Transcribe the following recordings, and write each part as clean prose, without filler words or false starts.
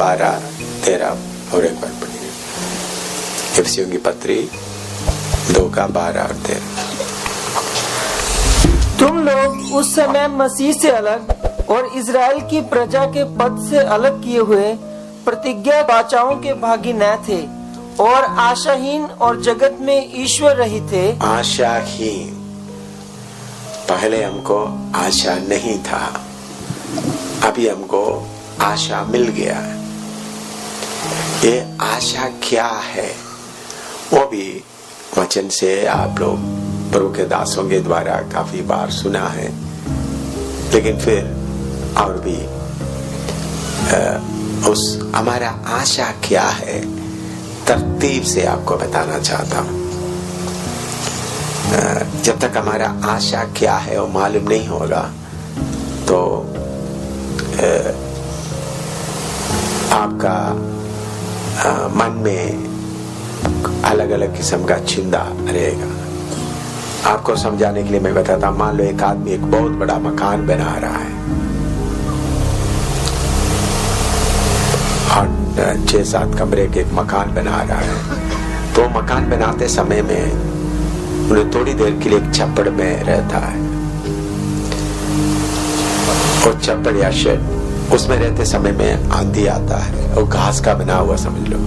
2:12-13 और एक बार पढ़िए। इफिसियों की पत्री 2:12-13। तुम लोग उस समय मसीह से अलग और इज़राइल की प्रजा के पद से अलग किए हुए प्रतिज्ञा वाचाओं के भागी न थे और आशाहीन और जगत में ईश्वर रहित थे। आशाहीन, पहले हमको आशा नहीं था, अभी हमको आशा मिल गया। ये आशा क्या है वो भी वचन से आप लोग प्रभु के दासों के द्वारा काफी बार सुना है, लेकिन फिर और भी उस हमारा आशा क्या है तरतीब से आपको बताना चाहता हूं। जब तक हमारा आशा क्या है वो मालूम नहीं होगा तो आपका मन में अलग अलग किस्म का चिंता रहेगा। आपको समझाने के लिए मैं बताता हूं, मान लो एक आदमी एक बहुत बड़ा मकान बना रहा है और 6-7 कमरे के एक मकान बना रहा है, तो मकान बनाते समय में उन्हें थोड़ी देर के लिए एक छप्पड़ में रहता है और छप्पड़ या शेड, उसमें रहते समय में आंधी आता है और घास का बना हुआ समझ लो,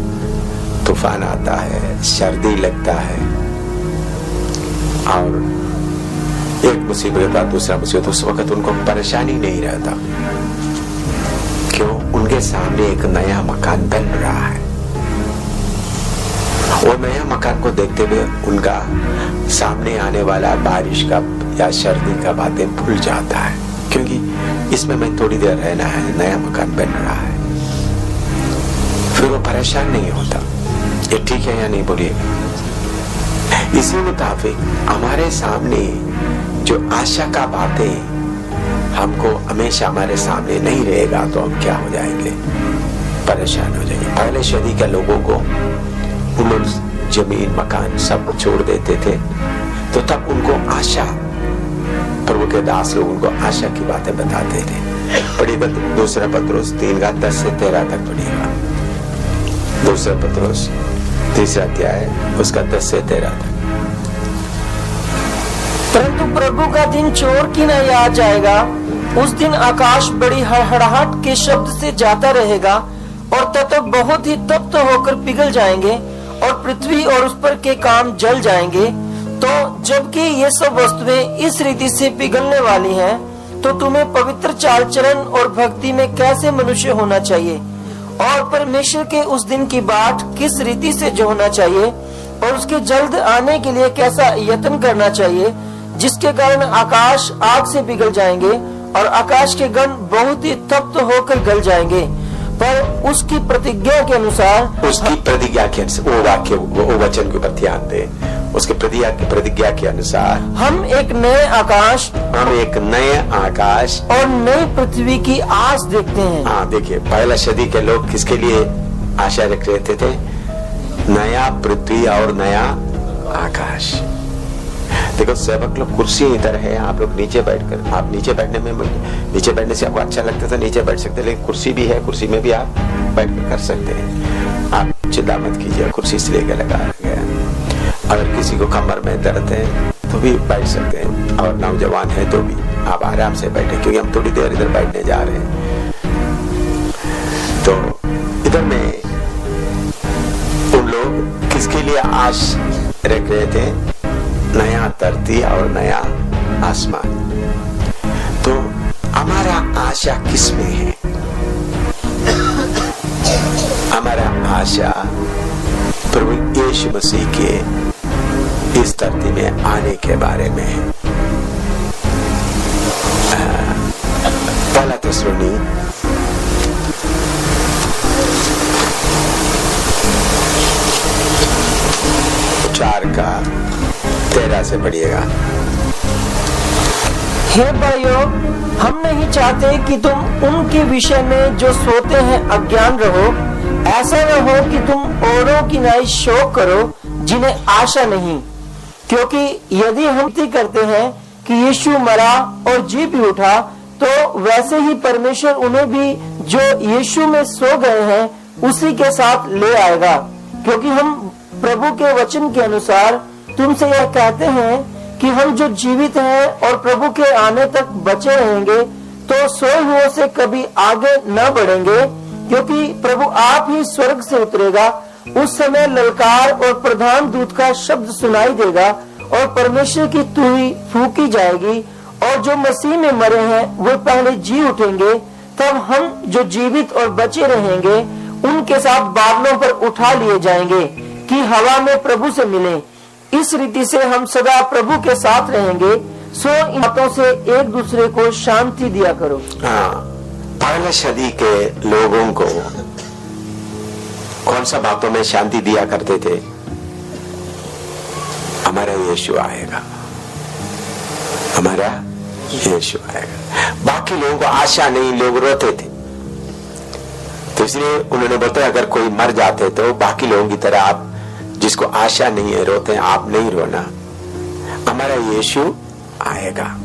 तूफान आता है, सर्दी लगता है और एक मुसीबत के बाद दूसरा मुसीबत, उस वक्त उनको परेशानी नहीं रहता। क्यों? उनके सामने एक नया मकान बन रहा है और नया मकान को देखते हुए उनका सामने आने वाला बारिश का या सर्दी का बातें भूल जाता है, क्योंकि इसमें मैं थोड़ी देर रहना है, नया मकान बन रहा है। फिर वो परेशान नहीं होता। ये ठीक है या नहीं बोलिए? इसी मुताबिक हमारे सामने जो आशा का बातें हमको हमेशा हमारे सामने नहीं रहेगा तो हम क्या हो जाएंगे? परेशान हो जाएंगे। पहले सदी के लोगों को उन्होंने जमीन मकान सब छोड़ देते थे, तो तब उनको आशा, प्रभु के दास लोग उनको आशा की बातें बताते थे। पढ़िएगा 2 पत्रुस 3:10-13 तक पढ़िएगा। 2 पत्रुस 3 अध्याय उसका 10-13 तक। परंतु प्रभु का दिन चोर की नहीं आ जाएगा। उस दिन आकाश बड़ी हड़हड़ाहट के शब्द से जाता रहेगा और तत्व बहुत ही तप्त होकर पिघल जाएंगे और पृथ्वी और उस पर के काम जल जाएंगे। तो जबकि ये सब वस्तुएं इस रीति से पिघलने वाली हैं, तो तुम्हें पवित्र चाल चलन और भक्ति में कैसे मनुष्य होना चाहिए और परमेश्वर के उस दिन की बाट किस रीति से जो होना चाहिए और उसके जल्द आने के लिए कैसा यत्न करना चाहिए, जिसके कारण आकाश आग से पिघल जाएंगे और आकाश के गण बहुत ही तप्त होकर गल जाएंगे। पर उसकी प्रतिज्ञा के अनुसार, उसकी प्रतिज्ञा के अनुसार, वो वाक्य वो वचन के ऊपर ध्यान दे। उसके प्रतिज्ञा के अनुसार हम एक नए आकाश और नई पृथ्वी की आस देखते हैं। हाँ, देखिए पहला सदी के लोग किसके लिए आशा रख रहे थे? नया पृथ्वी और नया आकाश। देखो सेवक लोग कुर्सी इधर है, आप लोग नीचे बैठकर, आप नीचे बैठने से आपको अच्छा लगता था, नीचे बैठ सकते, लेकिन कुर्सी भी है, कुर्सी में भी आप बैठ कर सकते हैं। आप चिंता मत कीजिए, कुर्सी इसलिए लगा गया। अगर किसी को कमर में दर्द है तो भी बैठ सकते हैं, और नौजवान है तो भी आप आराम से बैठे, क्योंकि हम थोड़ी देर इधर बैठने जा रहे हैं। तो इधर में उन लोग किसके लिए आश रख रहे थे? नया धरती और नया आसमान। तो हमारा आशा किसमें है? हमारा आशा प्रभु यीशु मसीह के इस धरती में आने के बारे में है। पहला थिस्सलुनी 4:13 से पढ़िएगा। हे भाइयों, हम नहीं चाहते कि तुम उनके विषय में जो सोते हैं अज्ञान रहो। ऐसा न हो कि तुम औरों की नाई शोक करो जिन्हें आशा नहीं, क्योंकि यदि हम करते हैं कि यीशु मरा और जी भी उठा, तो वैसे ही परमेश्वर उन्हें भी जो यीशु में सो गए हैं उसी के साथ ले आएगा। क्योंकि हम प्रभु के वचन के अनुसार तुमसे यह कहते हैं कि हम जो जीवित हैं और प्रभु के आने तक बचे रहेंगे तो सोए हुओं से कभी आगे न बढ़ेंगे। क्योंकि प्रभु आप ही स्वर्ग से उतरेगा, उस समय ललकार और प्रधान दूत का शब्द सुनाई देगा और परमेश्वर की तुरही फूकी जाएगी और जो मसीह में मरे हैं वे पहले जी उठेंगे। तब हम जो जीवित और बचे रहेंगे उनके साथ बादलों पर उठा लिए जाएंगे कि हवा में प्रभु से मिले। इस रीति से हम सदा प्रभु के साथ रहेंगे। सो इन बातों से एक दूसरे को शांति दिया करो। पहले सदी के लोगों को कौन सा बातों में शांति दिया करते थे? हमारा यीशु आएगा, हमारा यीशु आएगा। बाकी लोगों को आशा नहीं, लोग रोते थे, तो इसलिए उन्होंने बताया अगर कोई मर जाते तो बाकी लोगों की तरह आप जिसको आशा नहीं है रोते हैं, आप नहीं रोना, हमारा यीशु आएगा।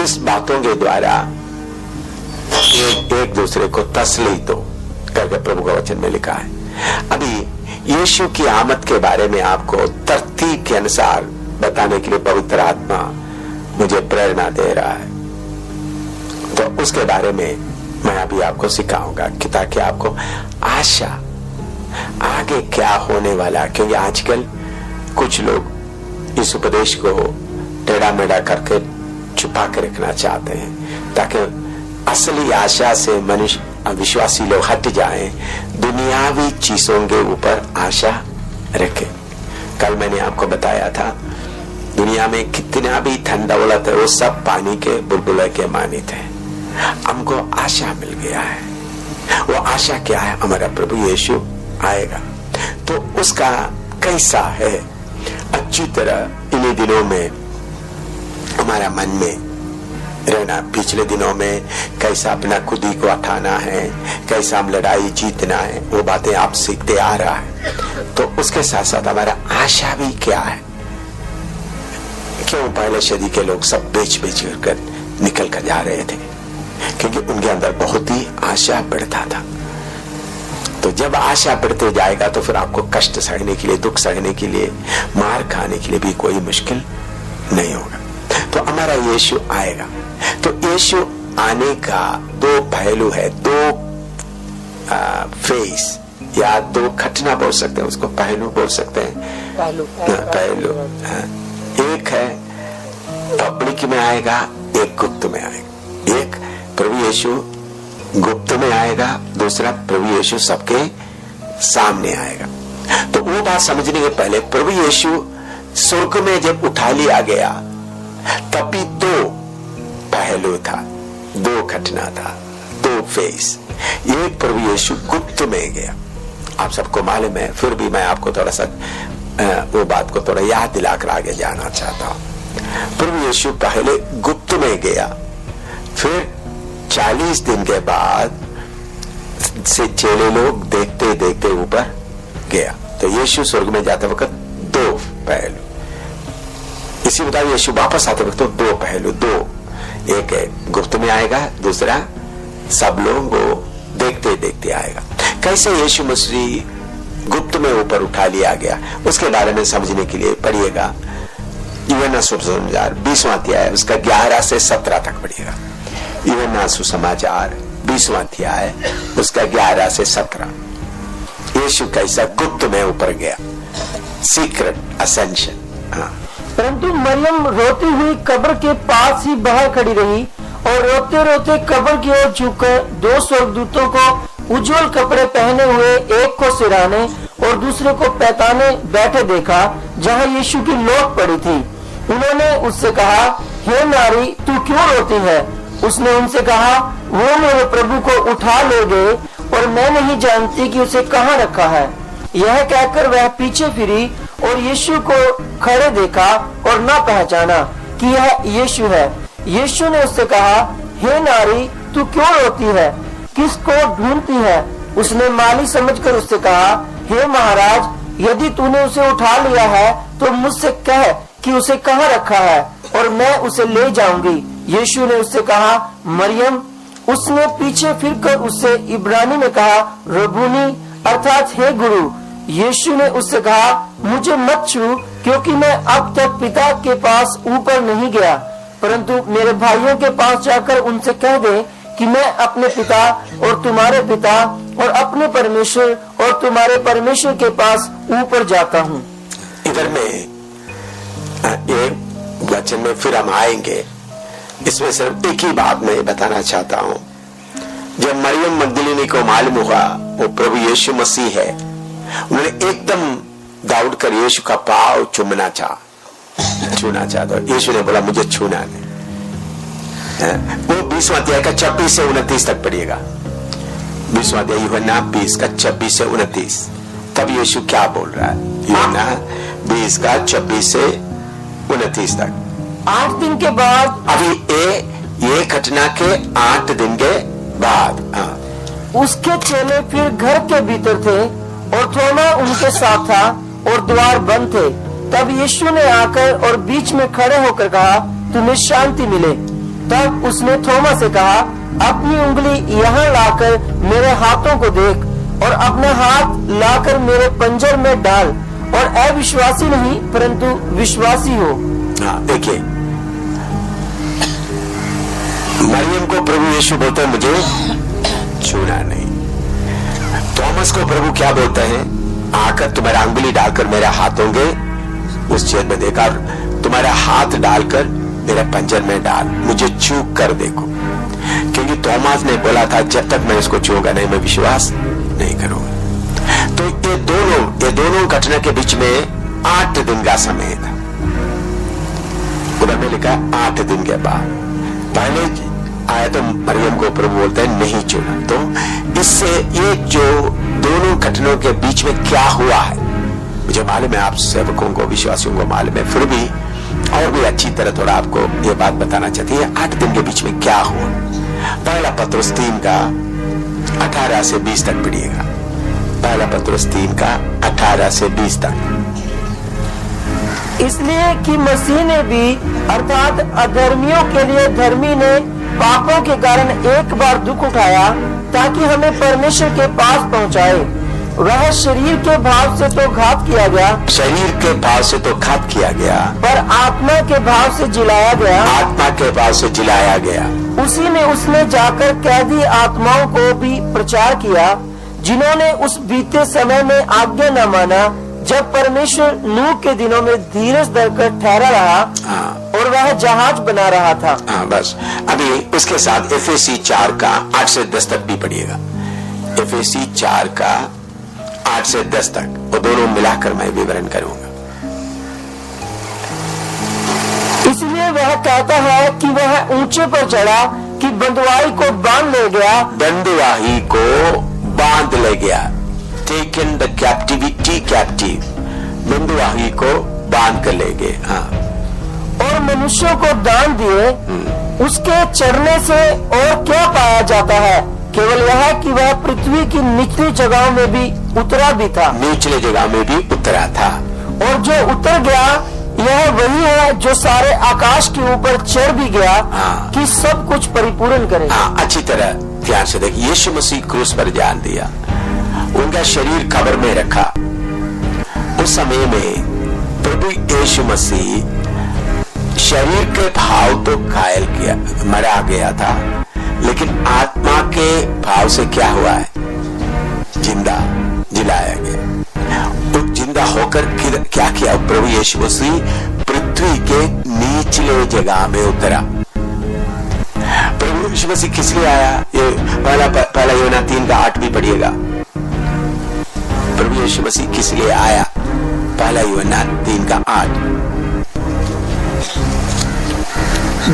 इस बातों के द्वारा एक दूसरे को तसली दो करके प्रभु का वचन में लिखा है। अभी यीशु की आमद के बारे में आपको तरतीब के अनुसार बताने के लिए पवित्र आत्मा मुझे प्रेरणा दे रहा है, तो उसके बारे में मैं अभी आपको सिखाऊंगा कि ताकि आपको आशा आगे क्या होने वाला। क्योंकि आजकल कुछ लोग इस उपदेश को टेढ़ा मेढ़ा करके छुपा के रखना चाहते हैं ताकि असली आशा से मनुष्य विश्वासी लोग हट जाएं, दुनियावी चीजों के ऊपर आशा रखें। कल मैंने आपको बताया था दुनिया में कितना भी धन दौलत है वो सब पानी के बुलबुले के मानित है। हमको आशा मिल गया है। वो आशा क्या है? हमारा प्रभु यीशु आएगा। तो उसका कैसा है अच्छी तरह इन्हीं दिनों में हमारा मन में रहना। पिछले दिनों में कैसा अपना खुद ही को हटाना है, कैसा हम लड़ाई जीतना है, वो बातें आप सीखते आ रहा है। तो उसके साथ साथ हमारा आशा भी क्या है। क्यों पहले सदी के लोग सब बेच कर निकल कर जा रहे थे? क्योंकि उनके अंदर बहुत ही आशा बढ़ता था। तो जब आशा बढ़ते जाएगा तो फिर आपको कष्ट सहने के लिए, दुख सहने के लिए, मार खाने के लिए भी कोई मुश्किल नहीं होगा। तो हमारा यीशु आएगा। तो यीशु आने का दो पहलू है, दो फेस या दो घटना बोल सकते हैं, उसको पहलू बोल सकते हैं। पहलू एक है पब्लिक में आएगा, एक गुप्त में आएगा। एक प्रभु यीशु गुप्त में आएगा, दूसरा प्रभु यीशु सबके सामने आएगा। तो वो बात समझने के पहले प्रभु यीशु स्वर्ग में जब उठा लिया गया तब भी दो पहलू था, दो घटना था, दो फेस। एक प्रभु यीशु गुप्त में गया, आप सबको मालूम है, फिर भी मैं आपको थोड़ा सा वो बात को थोड़ा याद दिलाकर आगे जाना चाहता हूं। प्रभु यीशु पहले गुप्त में गया, फिर 40 दिन के बाद से चेले लोग देखते देखते ऊपर गया। तो यीशु स्वर्ग में जाते वक्त दो पहलू, इसी मुताबिक यीशु वापस आते वक्त तो दो पहलू, दो, एक है गुप्त में आएगा, दूसरा सब लोगों को देखते देखते आएगा। कैसे यीशु मसीह गुप्त में ऊपर उठा लिया गया उसके बारे में समझने के लिए पढ़िएगा यूहन्ना सुसमाचार 20वां अध्याय उसका 11 से 17 तक पढ़िएगा। यूहन्ना सुसमाचार 20वां अध्याय उसका 11 से 17। यीशु कैसा गुप्त में ऊपर गया, सीक्रेट असेंशन। परंतु मरियम रोती हुई कब्र के पास ही बाहर खड़ी रही और रोते रोते कब्र की ओर झुककर दो स्वर्गदूतों को उज्जवल कपड़े पहने हुए, एक को सिराने और दूसरे को पैताने बैठे देखा जहाँ यीशु की लौट पड़ी थी। उन्होंने उससे कहा, हे नारी, तू क्यों रोती है? उसने उनसे कहा, वो मेरे प्रभु को उठा ले गए और मैं नहीं जानती कि उसे कहाँ रखा है। यह कहकर वह पीछे फिरी और यीशु को खड़े देखा और न पहचाना कि यह यीशु है। यीशु ने उससे कहा, हे नारी, तू क्यों रोती है? किसको ढूंढती है? उसने माली समझकर उससे कहा, हे महाराज, यदि तूने उसे उठा लिया है तो मुझसे कह कि उसे कहाँ रखा है और मैं उसे ले जाऊंगी। यीशु ने उससे कहा, मरियम। उसने पीछे फिरकर उससे इब्रानी में कहा, रबूनी अर्थात हे गुरु। यीशु ने उससे कहा, मुझे मत छू, क्योंकि मैं अब तक पिता के पास ऊपर नहीं गया, परंतु मेरे भाइयों के पास जाकर उनसे कह दे कि मैं अपने पिता और तुम्हारे पिता और अपने परमेश्वर और तुम्हारे परमेश्वर के पास ऊपर जाता हूँ। इधर में ये वचन में फिर हम आएंगे। इसमें सिर्फ एक ही बात मैं बताना चाहता हूँ। जब मरियम मगदलीनी को मालूम हुआ वो प्रभु यीशु मसीह है, उन्होंने एकदम दौड़ कर यीशु का पांव छूना चाहा तो यीशु ने बोला मुझे छूना नहीं। वो 20वां अध्याय का 26 से 29 तक पढ़िएगा। 20वां अध्याय यूहन्ना 20 का 26 से 29। तब यीशु क्या बोल रहा है? यूहन्ना 20 का 26 से 29 तक। 8 दिन के बाद, अभी ये घटना के 8 दिन के बाद उसके चेले फिर घर के भीतर थे और थोमा उनके साथ था और द्वार बंद थे। तब यीशु ने आकर और बीच में खड़े होकर कहा, तुम्हें शांति मिले। तब उसने थोमा से कहा, अपनी उंगली यहाँ लाकर मेरे हाथों को देख और अपना हाथ लाकर मेरे पंजर में डाल और अविश्वासी नहीं परंतु विश्वासी हो। देखिए, मरियम को प्रभु यीशु बोलते हैं मुझे छूना नहीं। थॉमस को प्रभु क्या बोलते हैं? आकर तुम्हारा उंगली डालकर मेरे हाथों के उस छेद में देखा और तुम्हारा हाथ डालकर मेरे पंजर में डाल, मुझे छू कर देखो। क्योंकि थॉमस ने बोला था जब तक मैं इसको छूंगा नहीं मैं विश्वास नहीं करूंगा। तो ये दोनों घटना के बीच में 8 दिन का समय था। उधर में लिखा 8 दिन के बाद। पहले आया तो मरियम को प्रभु बोलते हैं नहीं छूना। तो इससे ये जो दोनों घटनाओं के बीच में क्या हुआ है मुझे मालूम है, आप सेवकों को विश्वासियों को मालूम है, फिर भी और भी अच्छी तरह थोड़ा आपको ये बात बताना चाहती है। 8 दिन के बीच में क्या हुआ? पहला पत्रुस 3 का 18 से 20 तक पढ़िएगा। पहला पत्रुस 3 का 18 से 20 तक। इसलिए कि मसीह ने भी अर्थात अधर्मियों के लिए धर्मी ने पापों के कारण एक बार दुख उठाया ताकि हमें परमेश्वर के पास पहुंचाए। वह शरीर के भाव से तो घात किया गया, शरीर के भाव से तो घात किया गया, पर आत्मा के भाव से जिलाया गया, आत्मा के भाव से जिलाया गया। उसी में उसने जाकर कैदी आत्माओं को भी प्रचार किया जिन्होंने उस बीते समय में आज्ञा न माना, जब परमेश्वर नूह के दिनों में धीरज धरकर ठहरा रहा और वह जहाज बना रहा था। बस अभी उसके साथ एफएसी 4 का 8 से 10 तक भी पढ़िएगा। एफएसी 4 का 8 से 10 तक, वो दोनों मिलाकर मैं विवरण करूंगा। इसलिए वह कहता है कि वह ऊंचे पर चढ़ा कि बंधुआई को बांध ले गया, बंधुआई को बांध ले गया। टेकन द कैप्टिविटी कैप्टिव, बंधुआई को बांध कर ले गए। और मनुष्यों को दान दिए। उसके चढ़ने से और क्या पाया जाता है? केवल यह कि वह पृथ्वी की निचली जगहों में भी उतरा भी था, निचले जगह में भी उतरा था। और जो उतर गया यह वही है जो सारे आकाश के ऊपर चढ़ भी गया कि सब कुछ परिपूर्ण करे। अच्छी तरह ध्यान से देखिए, यीशु मसीह क्रूस पर जान दिया, उनका शरीर कब्र में रखा। उस समय में प्रभु यीशु मसीह शरीर के भाव तो घायल किया, मरा गया था, लेकिन आत्मा के भाव से क्या हुआ है? जिंदा जिलाया गया। तो जिंदा होकर क्या किया प्रभु यीशु मसीह? पृथ्वी के निचले जगह में उतरा। प्रभु यीशु मसीह किस लिए आया? ये पहला यूहन्ना 3 का 8 भी पढ़िएगा। प्रभु यीशु मसीह किस लिए आया? पहला यूहन्ना 3 का 8।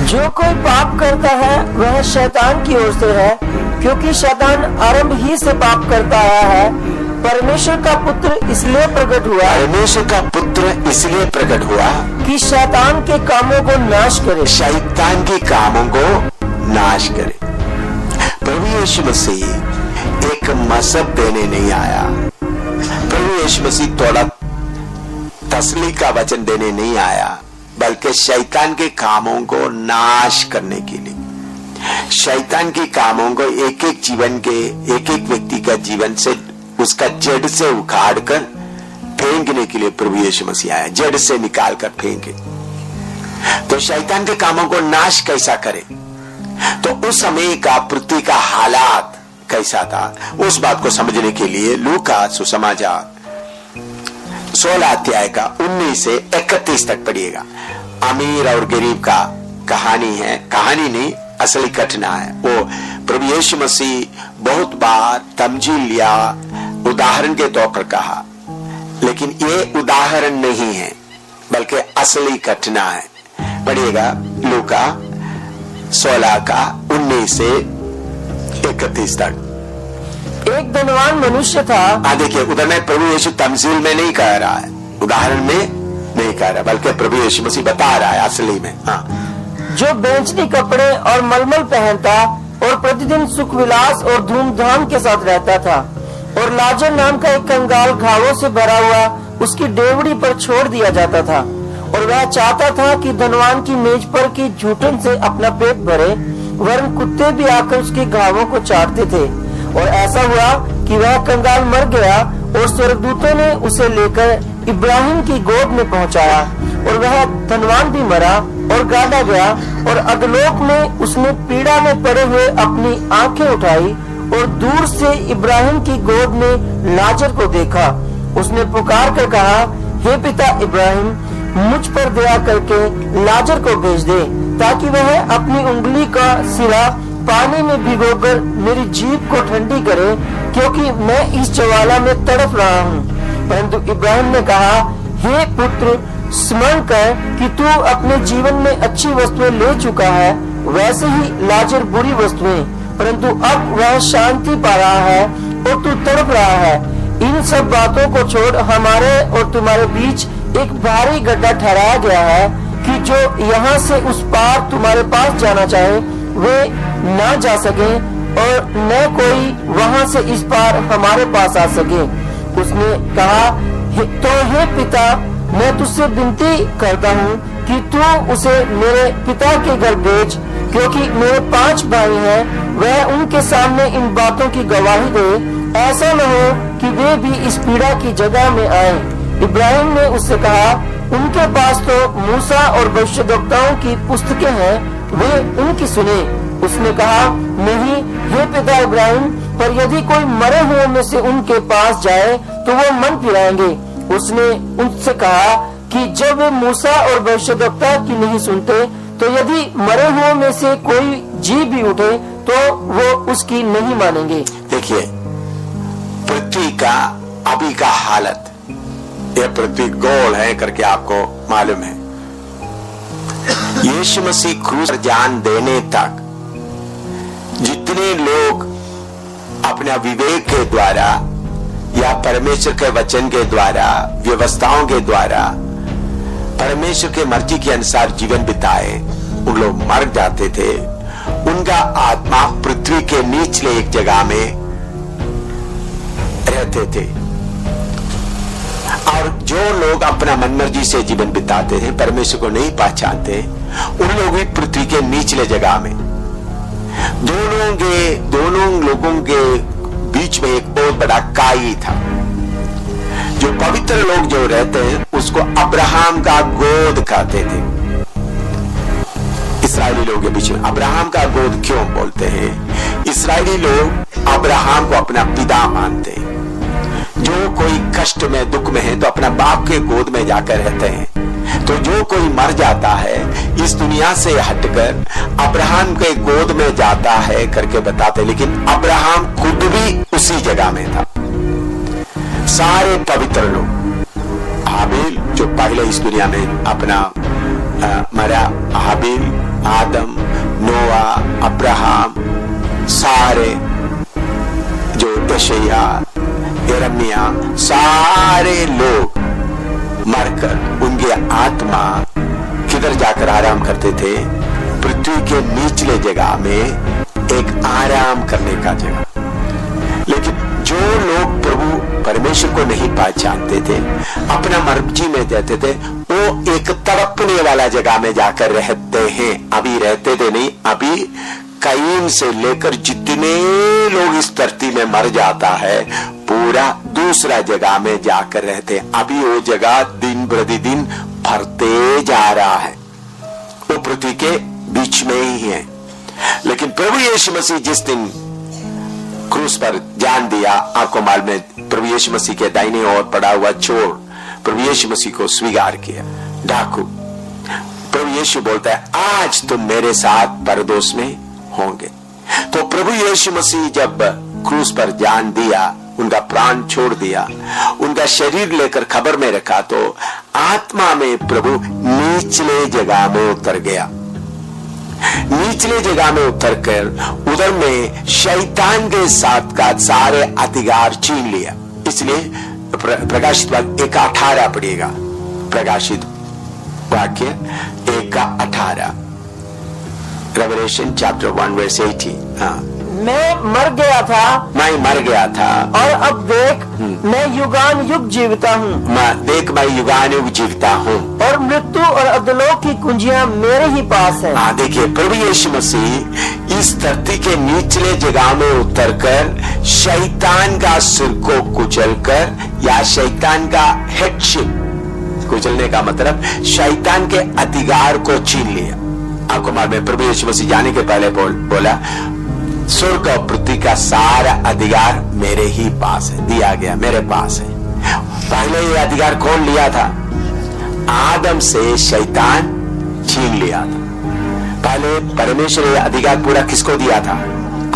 जो कोई पाप करता है वह शैतान की ओर से है, क्योंकि शैतान आरंभ ही से पाप करता आया है। परमेश्वर का पुत्र इसलिए प्रकट हुआ, परमेश्वर का पुत्र इसलिए प्रकट हुआ कि शैतान के कामों को नाश करे, शैतान के कामों को नाश करे। प्रभु यीशु मसीह एक मजहब देने नहीं आया। प्रभु यीशु मसीह थोड़ा तसली का वचन देने नहीं आया, बल्कि शैतान के कामों को नाश करने के लिए। शैतान के कामों को एक एक जीवन के एक एक व्यक्ति का जीवन से उसका जड़ से उखाड़ कर फेंकने के लिए प्रभु यीशु मसीह आया, जड़ से निकाल कर फेंके। तो शैतान के कामों को नाश कैसा करे, तो उस समय का पृथ्वी का हालात कैसा था, उस बात को समझने के लिए लूका सुसमाचार 16 अध्याय का 19 से 31 तक पढ़िएगा। अमीर और गरीब का कहानी है, कहानी नहीं असली घटना है। वो प्रभु यीशु मसीह बहुत बार तमजील या उदाहरण के तौर पर कहा, लेकिन ये उदाहरण नहीं है बल्कि असली घटना है। पढ़िएगा लूका 16 का 19 से 31 तक। एक धनवान मनुष्य था। देखिए उधर में प्रभु यीशु तमजील में नहीं कह रहा है, उदाहरण में नहीं कह रहा, बल्कि प्रभु यीशु मसीह बता रहा है असली में। जो बेंचनी कपड़े और मलमल पहनता और प्रतिदिन सुख विलास और धूमधाम के साथ रहता था, और लाजर नाम का एक कंगाल घावों से भरा हुआ उसकी डेवड़ी पर छोड़ दिया जाता था, और वह चाहता था कि धनवान की मेज पर की झूठन से अपना पेट भरे, वरन कुत्ते भी आकर उसके घावों को चाटते थे। और ऐसा हुआ कि वह कंगाल मर गया और स्वर्गदूतों ने उसे लेकर इब्राहिम की गोद में पहुंचाया, और वह धनवान भी मरा और गाड़ा गया, और अधोलोक में उसने पीड़ा में पड़े हुए अपनी आंखें उठाई और दूर से इब्राहिम की गोद में लाजर को देखा। उसने पुकार कर कहा, हे पिता इब्राहिम, मुझ पर दया करके लाजर को भेज दे, ताकि वह अपनी उंगली का सिरा पानी में भिगोकर मेरी जीभ को ठंडी करे, क्योंकि मैं इस ज्वाला में तड़प रहा हूँ। परंतु इब्राहिम ने कहा, हे पुत्र, स्मरण कर कि तू अपने जीवन में अच्छी वस्तुएं ले चुका है, वैसे ही लाजर बुरी वस्तुएं, परंतु अब वह शांति पा रहा है और तू तड़प रहा है। इन सब बातों को छोड़ हमारे और तुम्हारे बीच एक भारी गड्ढा ठहराया गया है, कि जो यहाँ से उस पार तुम्हारे पास जाना चाहे वे ना जा सके, और न कोई वहाँ से इस पार हमारे पास आ सके। उसने कहा, तो हे पिता, मैं तुझसे विनती करता हूँ कि तू उसे मेरे पिता के घर भेज, क्योंकि मेरे 5 भाई हैं, वह उनके सामने इन बातों की गवाही दे, ऐसा न हो कि वे भी इस पीड़ा की जगह में आए। इब्राहिम ने उससे कहा, उनके पास तो मूसा और भविष्यद्वक्ताओं की पुस्तकें हैं, वे उनकी सुने। उसने कहा, नहीं हे पिता इब्राहिम, पर यदि कोई मरे हुए में से उनके पास जाए तो वो मन फिराएंगे। उसने उनसे कहा कि जब वे मूसा और भविष्यद्वक्ता की नहीं सुनते, तो यदि मरे हुए में से कोई जी भी उठे तो वो उसकी नहीं मानेंगे। देखिए पृथ्वी का अभी का हालत, यह पृथ्वी गोल है करके आपको मालूम है। यीशु मसीह क्रूस पर जान देने तक जितने लोग अपना विवेक के द्वारा या परमेश्वर के वचन के द्वारा, व्यवस्थाओं के द्वारा परमेश्वर के मर्जी के अनुसार जीवन बिताए, उन लोग मर जाते थे। उनका आत्मा पृथ्वी के निचले एक जगह में रहते थे, और जो लोग अपना मनमर्जी से जीवन बिताते थे, परमेश्वर को नहीं पहचानते, उन लोग भी पृथ्वी के निचले जगह में। दोनों लोगों के बीच में एक बहुत बड़ा काई था। जो पवित्र लोग जो रहते हैं उसको अब्राहम का गोद कहते थे। इस्राएली लोगों के बीच में अब्राहम का गोद क्यों बोलते हैं? इस्राएली लोग अब्राहम को अपना पिता मानते हैं। जो कोई कष्ट में दुख में है तो अपना बाप के गोद में जाकर रहते हैं। तो जो कोई मर जाता है इस दुनिया से हटकर अब्राहम के गोद में जाता है करके बताते, लेकिन अब्राहम खुद भी उसी जगह में था। सारे पवित्र लोग, हाबिल जो पहले इस दुनिया में अपना मरा, हाबिल, आदम, नोआ, अब्राहम, सारे जो यशाया, यिर्मयाह, सारे लोग मरकर उनके आत्मा किधर जाकर आराम करते थे? पृथ्वी के निचले जगह में एक आराम करने का जगह। लेकिन जो लोग प्रभु परमेश्वर को नहीं पहचानते थे, अपना मर्जी में रहते थे, वो एक तड़पने वाला जगह में जाकर रहते हैं। अभी रहते थे नहीं, अभी कईन से लेकर जितने लोग इस धरती में मर जाता है, पूरा दूसरा जगह में जाकर रहते। अभी वो जगह दिन प्रतिदिन भरते जा रहा है, वो पृथ्वी के बीच में ही है। लेकिन प्रभु यीशु मसीह जिस दिन क्रूस पर जान दिया, आपको मालूम है, प्रभु यीशु मसीह के दाहिने ओर पड़ा हुआ चोर प्रभु यीशु मसीह को स्वीकार किया, डाकू। प्रभु यीशु बोलता है, आज तुम मेरे साथ परदोष में होंगे। तो प्रभु यीशु मसीह जब क्रूस पर जान दिया, उनका प्राण छोड़ दिया, उनका शरीर लेकर खबर में रखा, तो आत्मा में प्रभु निचले जगह में उतर गया। निचले जगह में उतर कर उधर में शैतान के साथ का सारे अधिकार छीन लिया। इसलिए प्रकाशित वाक्य 1:18 पढ़िएगा, प्रकाशित वाक्य 1:18, रेवलेशन चैप्टर 1:18। हाँ, मैं मर गया था और अब देख मैं युगान युग जीविता हूँ। मैं युगान युग जीविता हूँ और मृत्यु और अधोलोक की कुंजियां मेरे ही पास है। हाँ, देखिए, प्रभु यीशु मसीह इस धरती के निचले जगह में उतरकर शैतान का सिर को कुचलकर, या शैतान का हेडशिप, कुचलने का मतलब शैतान के अधिकार को छीन लिया। आपको मालूम है, प्रभु यीशु मसीह जाने के पहले बोला, स्वर्ग और पृथ्वी का सारा अधिकार मेरे ही पास है, दिया गया मेरे पास है। पहले ये अधिकार कौन लिया था? आदम से शैतान छीन लिया था। पहले परमेश्वर ये अधिकार पूरा किसको दिया था?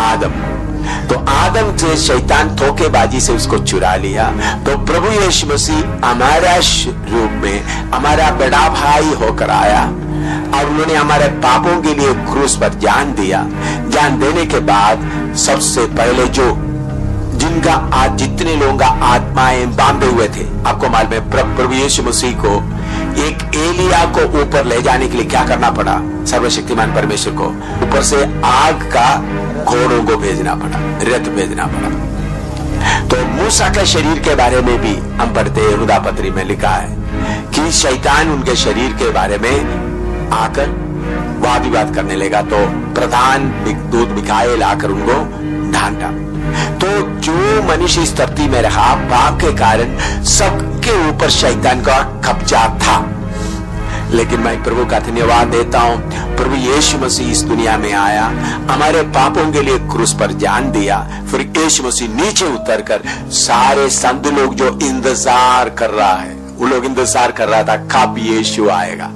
आदम। तो आदम से शैतान धोखेबाजी से उसको चुरा लिया। तो प्रभु यीशु मसीह हमारा रूप में हमारा बड़ा भाई होकर आया और उन्होंने हमारे पापों के लिए क्रूस पर जान दिया। जान देने के बाद सबसे पहले जिनका आज जितने लोगों का आत्माएं बांधे हुए थे, आपको मालूम है, प्रभु यीशु मसीह को एक एलिया को ऊपर ले जाने के लिए क्या करना पड़ा? सर्वशक्तिमान परमेश्वर को ऊपर से आग का घोड़ों को भेजना पड़ा, रथ भेजना पड़ा। तो मूसा के शरीर के बारे में भी हम पढ़ते हैं, यहूदा पत्री में लिखा है कि शैतान उनके शरीर के बारे में आकर वाद विवाद करने लगा। तो प्रधान दूत मिकाएल आकर उनको ढांढा। तो जो मनुष्य इस धरती में रहा, पाप के कारण सबके ऊपर शैतान का कब्जा था। लेकिन मैं प्रभु का धन्यवाद देता हूं, प्रभु यीशु मसीह इस दुनिया में आया, हमारे पापों के लिए क्रूस पर जान दिया। फिर यीशु मसीह नीचे उतरकर सारे संत लोग जो इंतजार कर रहा है, वो लोग इंतजार कर रहा था कब यीशु आएगा,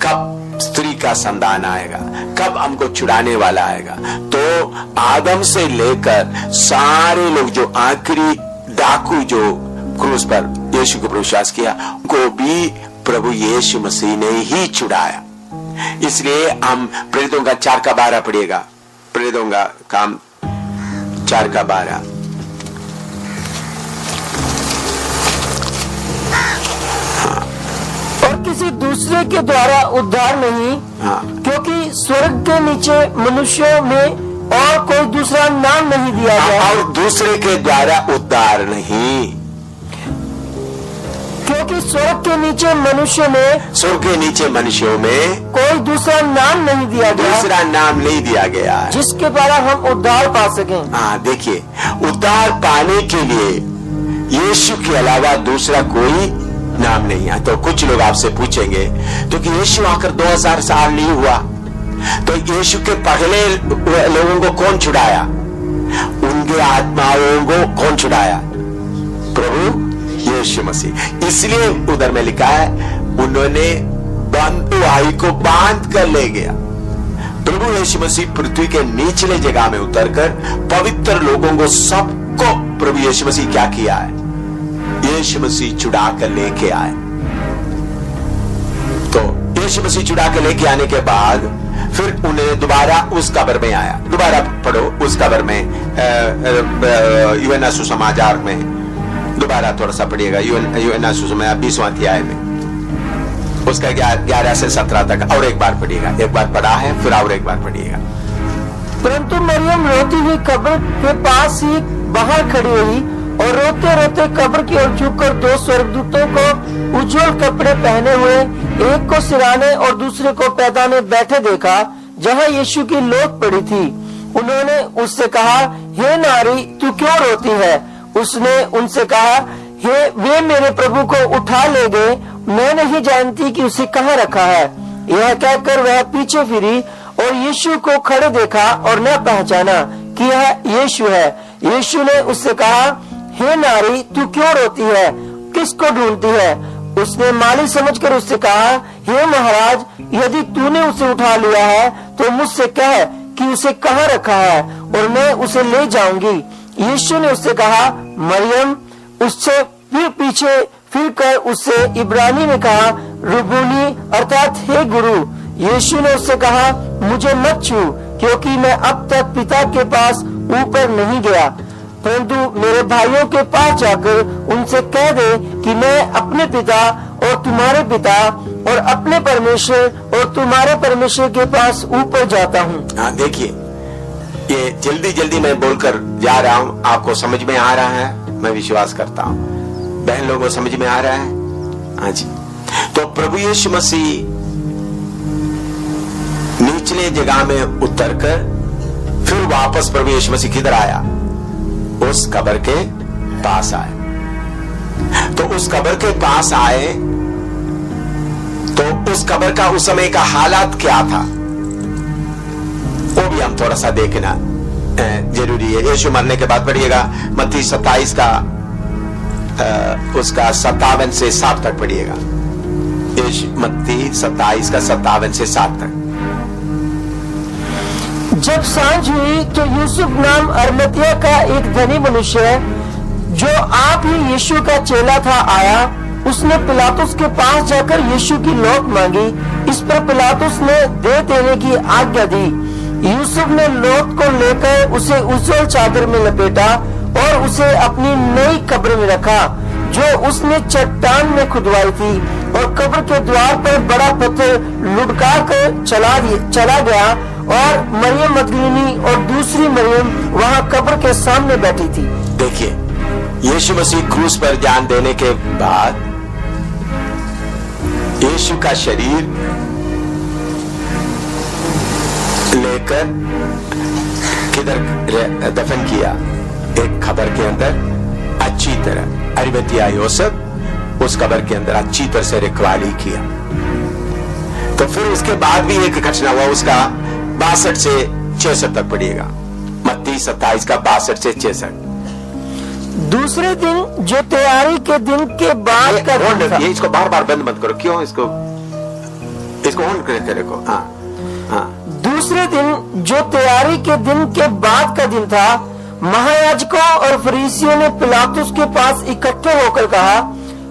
कब स्त्री का संतान आएगा, कब हमको छुड़ाने वाला आएगा। तो आदम से लेकर सारे लोग जो आखिरी डाकू जो क्रूस पर यीशु को विश्वास किया, उनको भी प्रभु यीशु मसीह ने ही छुड़ाया। इसलिए हम प्रेरितों का 4:12 पढ़िएगा, प्रेरितों का काम 4:12। और किसी दूसरे के द्वारा उद्धार नहीं, हाँ, क्योंकि स्वर्ग के नीचे मनुष्यों में और कोई दूसरा नाम नहीं दिया गया। और दूसरे के द्वारा उद्धार नहीं, क्योंकि स्वर्ग के नीचे मनुष्य में, स्वर्ग के नीचे मनुष्यों में कोई दूसरा नाम नहीं दिया गया, दूसरा नाम नहीं दिया गया है, जिसके द्वारा हम उद्धार पा सकें। हाँ, देखिए, उद्धार पाने के लिए यीशु के अलावा दूसरा कोई नाम नहीं है। तो कुछ लोग आपसे पूछेंगे, तो कि यीशु आकर 2000 साल नहीं हुआ, तो यीशु के पहले लोगों को कौन छुड़ाया? उनके आत्माओं को कौन छुड़ाया? प्रभु यीशु मसीह। इसलिए उधर में लिखा है, उन्होंने बंधुआई को बांध कर ले गया। प्रभु यीशु मसीह पृथ्वी के निचले जगह में उतरकर पवित्र लोगों को सबको प्रभु यीशु मसीह क्या किया है? यीशु मसीह छुड़ा कर लेके आए। तो यीशु मसीह छुड़ा कर लेके आने के बाद फिर उन्हें दोबारा उस कब्र में आया। दोबारा पढ़ो उस कब्र में, यूहन्ना सुसमाचार में दोबारा थोड़ा सा पढ़िएगा, यूहन्ना सुसमाचार 20वां अध्याय में, उसका 11 से 17 तक और एक बार पढ़िएगा। एक बार पढ़ा है, फिर और एक बार पढ़िएगा। परंतु मरियम रोती हुई कब्र के पास ही बाहर खड़ी हुई और रोते रोते कब्र की ओर झुककर 2 स्वर्गदूतों को उज्जवल कपड़े पहने हुए, एक को सिराने और दूसरे को पैदाने बैठे देखा। जहाँ यीशु की लौट पड़ी थी। उन्होंने उससे कहा, हे नारी, तू क्यों रोती है? उसने उनसे कहा, हे, वे मेरे प्रभु को उठा ले गए, मैं नहीं जानती कि उसे कहाँ रखा है। यह कहकर वह पीछे फिरी और यीशु को खड़े देखा और न पहचाना कि यह यीशु है। यीशु ने उससे कहा, हे नारी, तू क्यों रोती है? किसको ढूंढती है? उसने माली समझकर उससे कहा, हे महाराज, यदि तूने उसे उठा लिया है तो मुझसे कह कि उसे कहाँ रखा है और मैं उसे ले जाऊंगी। यीशु ने उससे कहा, मरियम। उससे फिर पीछे फिर कर उससे इब्रानी में कहा, रुबूनी, अर्थात हे गुरु। यीशु ने उससे कहा, मुझे मत छू, क्योंकि मैं अब तक पिता के पास ऊपर नहीं गया, परंतु मेरे भाइयों के पास जाकर उनसे कह दे कि मैं अपने पिता और तुम्हारे पिता और अपने परमेश्वर और तुम्हारे परमेश्वर के पास ऊपर जाता हूँ। हाँ, देखिए, ये जल्दी जल्दी मैं बोलकर जा रहा हूँ, आपको समझ में आ रहा है, मैं विश्वास करता हूँ। बहन लोगों को समझ में आ रहा है? हाँ जी। तो प्रभु यीशु मसीह निचले जगह में उतरकर फिर वापस प्रभु यीशु मसीह किधर आया? उस कब्र के पास आए। तो उस कब्र के पास आए तो उस कब्र का उस समय का हालात क्या था, वो भी हम थोड़ा सा देखना जरूरी है। यीशु मरने के बाद पढ़िएगा मत्ती 27 का उसका 57 से 7 तक पढ़िएगा। मत्ती 27 का 57 से 7 तक। जब सांझ हुई तो यूसुफ नाम अरमतिया का एक धनी मनुष्य, जो आप ही यीशु का चेला था, आया। उसने पिलातुस के पास जाकर यीशु की लौट मांगी। इस पर पिलातुस ने दे देने की आज्ञा दी। यूसुफ ने लौट को लेकर उसे उज्ज्वल चादर में लपेटा और उसे अपनी नई कब्र में रखा, जो उसने चट्टान में खुदवाई थी, और कब्र के द्वार पर बड़ा पत्थर लुढ़का कर चला गया, और मरियम मगदलीनी और दूसरी मरियम वहाँ कब्र के सामने बैठी थी। देखिए, यीशु मसीह क्रूस पर जान देने के बाद यीशु का शरीर लेकर किधर दफन किया? एक कब्र के अंदर अच्छी तरह, अरिमतिया योसेफ उस कब्र के अंदर अच्छी तरह से रखवाली किया। तो फिर उसके बाद भी एक घटना हुआ, उसका 62 से 66 तक पढ़िएगा। मत्ती 27 का 62 से 66। दूसरे दिन, जो तैयारी के दिन के बाद का दिन था। ये इसको बार बार बंद मत करो। क्यों? इसको होल्ड करके रखो। हाँ हाँ। दूसरे दिन, जो तैयारी के दिन के बाद का दिन था, महायाजकों और फरीसियों ने पिलातुस के पास इकट्ठे होकर कहा,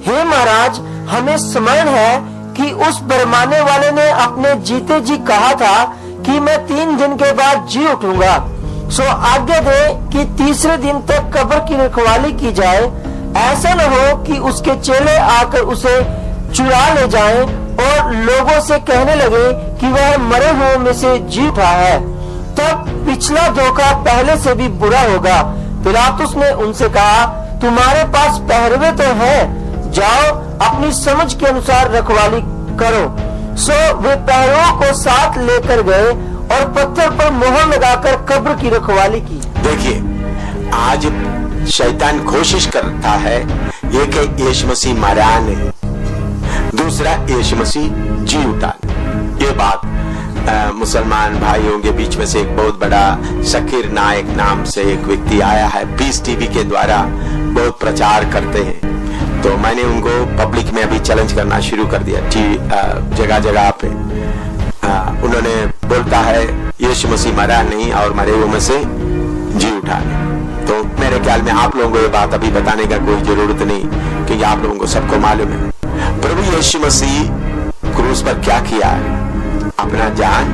हे महाराज, हमें स्मरण है कि उस बरमाने वाले ने अपने जीते जी कहा था कि मैं 3 दिन के बाद जी उठूंगा। सो आज्ञा दे कि तीसरे दिन तक कब्र की रखवाली की जाए, ऐसा न हो कि उसके चेले आकर उसे चुरा ले जाएं और लोगों से कहने लगे कि वह मरे हुए में से जी उठा है। तब पिछला धोखा पहले से भी बुरा होगा। पिलातुस ने उनसे कहा, तुम्हारे पास पहरवे तो है, जाओ अपनी समझ के अनुसार रखवाली करो। सो वे पहरुओं को साथ लेकर गए और पत्थर पर मोहर लगाकर कब्र की रखवाली की। देखिए, आज शैतान कोशिश करता है ये कि यीशु मसीह मरा नहीं, दूसरा यीशु मसीह जी उठा। ये बात मुसलमान भाइयों के बीच में से एक बहुत बड़ा शकीर नायक नाम से एक व्यक्ति आया है, पीस टीवी के द्वारा बहुत प्रचार करते हैं। तो मैंने उनको पब्लिक में अभी चैलेंज करना शुरू कर दिया, जगह जगह पे। उन्होंने बोलता है यीशु मसीह मरा नहीं और मरे हुए में से जी उठा नहीं। तो मेरे ख्याल में आप लोगों को ये बात अभी बताने का कोई जरूरत नहीं, क्योंकि आप लोगों को सबको मालूम है प्रभु यीशु मसीह क्रूस पर क्या किया है, अपना जान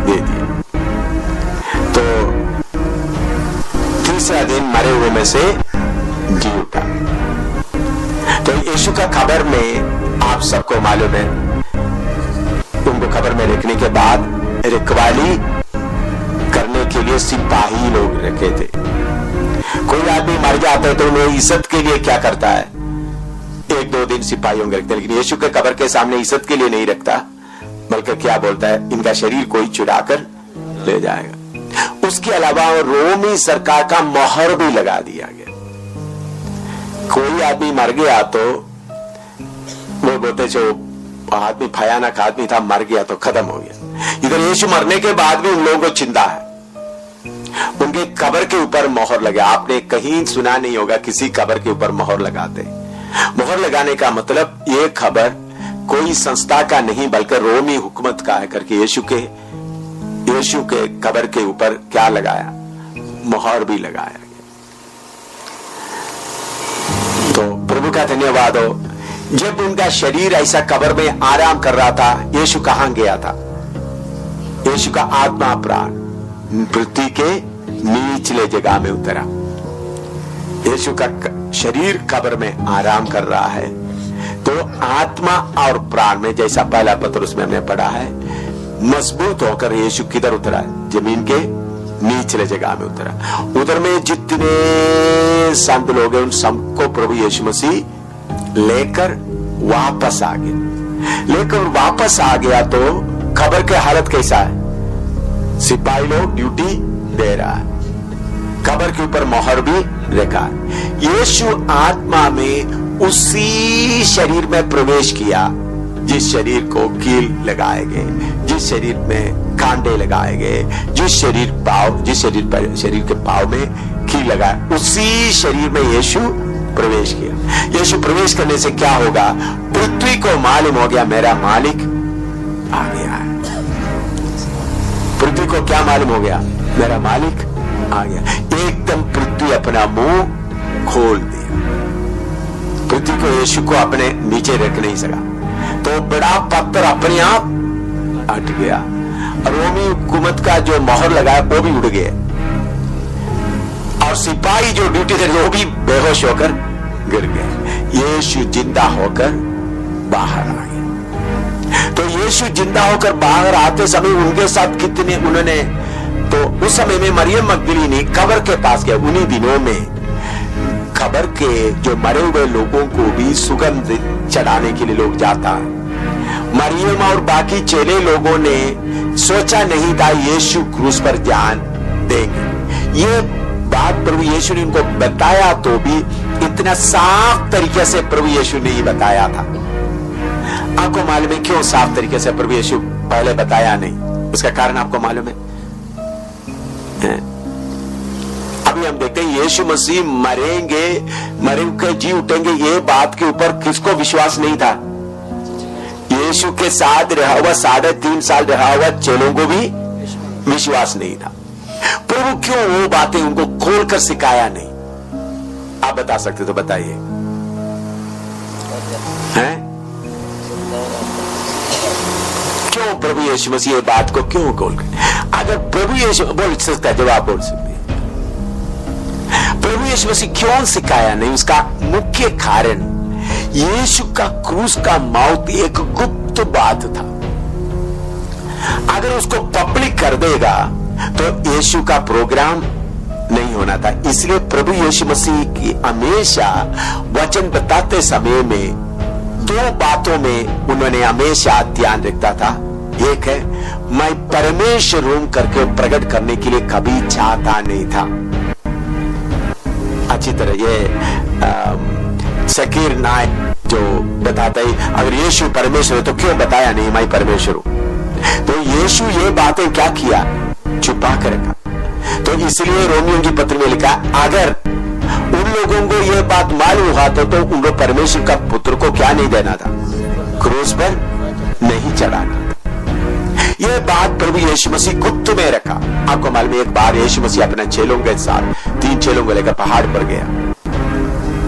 दे दिया। तो तीसरा दिन मरे हुए में से जी उठा। तो यीशु का कब्र में आप सबको मालूम है, उनको कब्र में रखने के बाद रखवाली करने के लिए सिपाही लोग रखे थे। कोई आदमी मर जाता है तो उन्हें इज्जत के लिए क्या करता है, 1-2 दिन सिपाहियों को रखते, लेकिन यीशु के कब्र के सामने इज्जत के लिए नहीं रखता, बल्कि क्या बोलता है, इनका शरीर कोई चुराकर ले जाएगा। उसके अलावा रोमी सरकार का मोहर भी लगा दिया गया। कोई आदमी मर गया तो वो बोलते जो आदमी भयानक आदमी था, मर गया तो खत्म हो गया। इधर यीशु मरने के बाद भी उन लोगों को चिंता है, उनके कब्र के ऊपर मोहर लगा। आपने कहीं सुना नहीं होगा किसी कब्र के ऊपर मोहर लगाते। मोहर लगाने का मतलब ये खबर कोई संस्था का नहीं बल्कि रोमी हुकूमत का है करके यीशु के कब्र के ऊपर क्या लगाया, मोहर भी लगाया गया। तो प्रभु का धन्यवाद हो। जब उनका शरीर ऐसा कब्र में आराम कर रहा था, यीशु कहां गया था? यीशु का आत्मा प्राण पृथ्वी के निचले जगह में उतरा। यीशु का शरीर कब्र में आराम कर रहा है, तो आत्मा और प्राण में, जैसा पहला पत्रुस में हमने पढ़ा है, मजबूत होकर यीशु किधर उतरा? जमीन के निचले जगह में उतरा। उधर में जितने संत लोग हैं उन सबको प्रभु यीशु मसीह लेकर वापस आ गया। तो खबर की हालत कैसा है? सिपाही लोग ड्यूटी दे रहा है, कब्र के ऊपर मोहर भी रखा है। यीशु आत्मा में उसी शरीर में प्रवेश किया जिस शरीर को कील लगाए गए, जिस शरीर में कांटे लगाए गए, जिस शरीर के पांव में कील लगाए, उसी शरीर में यीशु प्रवेश किया। यीशु प्रवेश करने से क्या होगा? पृथ्वी को मालूम हो गया मेरा मालिक आ गया है। पृथ्वी को क्या मालूम हो गया? मेरा मालिक आ गया। एकदम पृथ्वी अपना मुंह खोल दिया। पृथ्वी को यीशु को अपने नीचे रख नहीं सका, तो बड़ा पत्थर अपने आप हट गया। रोमी हुकूमत का जो मोहर लगाया वो भी उड़ गया, और सिपाही जो ड्यूटी थे वो भी बेहोश होकर गिर गए। यीशु जिंदा होकर बाहर आ गए। तो यीशु जिंदा होकर बाहर आते समय उनके साथ कितने उन्होंने, तो उस समय में मरियम मगदलीनी कब्र के पास गया। उन्हीं दिनों में कब्र के जो मरे हुए लोगों को भी सुगंध चढ़ाने के लिए लोग जाता। मरियम और बाकी चेले लोगों ने सोचा नहीं था यीशु क्रूस पर जान देंगे। ये बात प्रभु यीशु ने उनको बताया, तो भी इतना साफ तरीके से प्रभु यीशु ने ही बताया था। आपको मालूम है क्यों साफ तरीके से प्रभु यीशु पहले बताया नहीं? उसका कारण आपको मालूम है? अभी हम देखते हैं यीशु मसीह मरेंगे, मरे के जी उठेंगे, ये बात के ऊपर किसको विश्वास नहीं था? यीशु के साथ रहा हुआ 3.5 साल रहा हुआ चेलों को भी विश्वास नहीं था। प्रभु क्यों वो बातें उनको खोलकर सिखाया नहीं? आप बता सकते तो बताइए। हैं? क्यों प्रभु यीशु मसीह ये बात को क्यों खोलकर? अगर प्रभु यीशु बोल सकता है, जवाब बोल सकते हैं, प्रभु यीशु मसीह क्यों सिखाया नहीं? उसका मुख्य कारण यीशु का क्रूस का मौत एक गुप्त बात था। अगर उसको पब्लिक कर देगा तो यीशु का प्रोग्राम नहीं होना था। इसलिए प्रभु यीशु मसीह की हमेशा वचन बताते समय में 2 बातों में उन्होंने हमेशा ध्यान रखता था। एक है, मैं परमेश्वर हूं करके प्रकट करने के लिए कभी चाहता नहीं था। अच्छी तरह ये सकीर नायक जो बताता है अगर यीशु परमेश्वर है तो क्यों बताया नहीं मैं परमेश्वर हूं? तो यीशु ये बातें क्या किया? छुपा कर रखा। तो इसलिए रोमियों की पत्र में लिखा, अगर उन लोगों को यह बात मालूम हुआ तो उनको परमेश्वर का पुत्र को क्या नहीं देना था? क्रूस पर नहीं चढ़ाना था। यह बात प्रभु यीशु मसीह गुप्त में रखा। आपको मालूम है, एक बार यीशु मसीह अपने चेलों के साथ 3 चेलों को लेकर पहाड़ पर गया,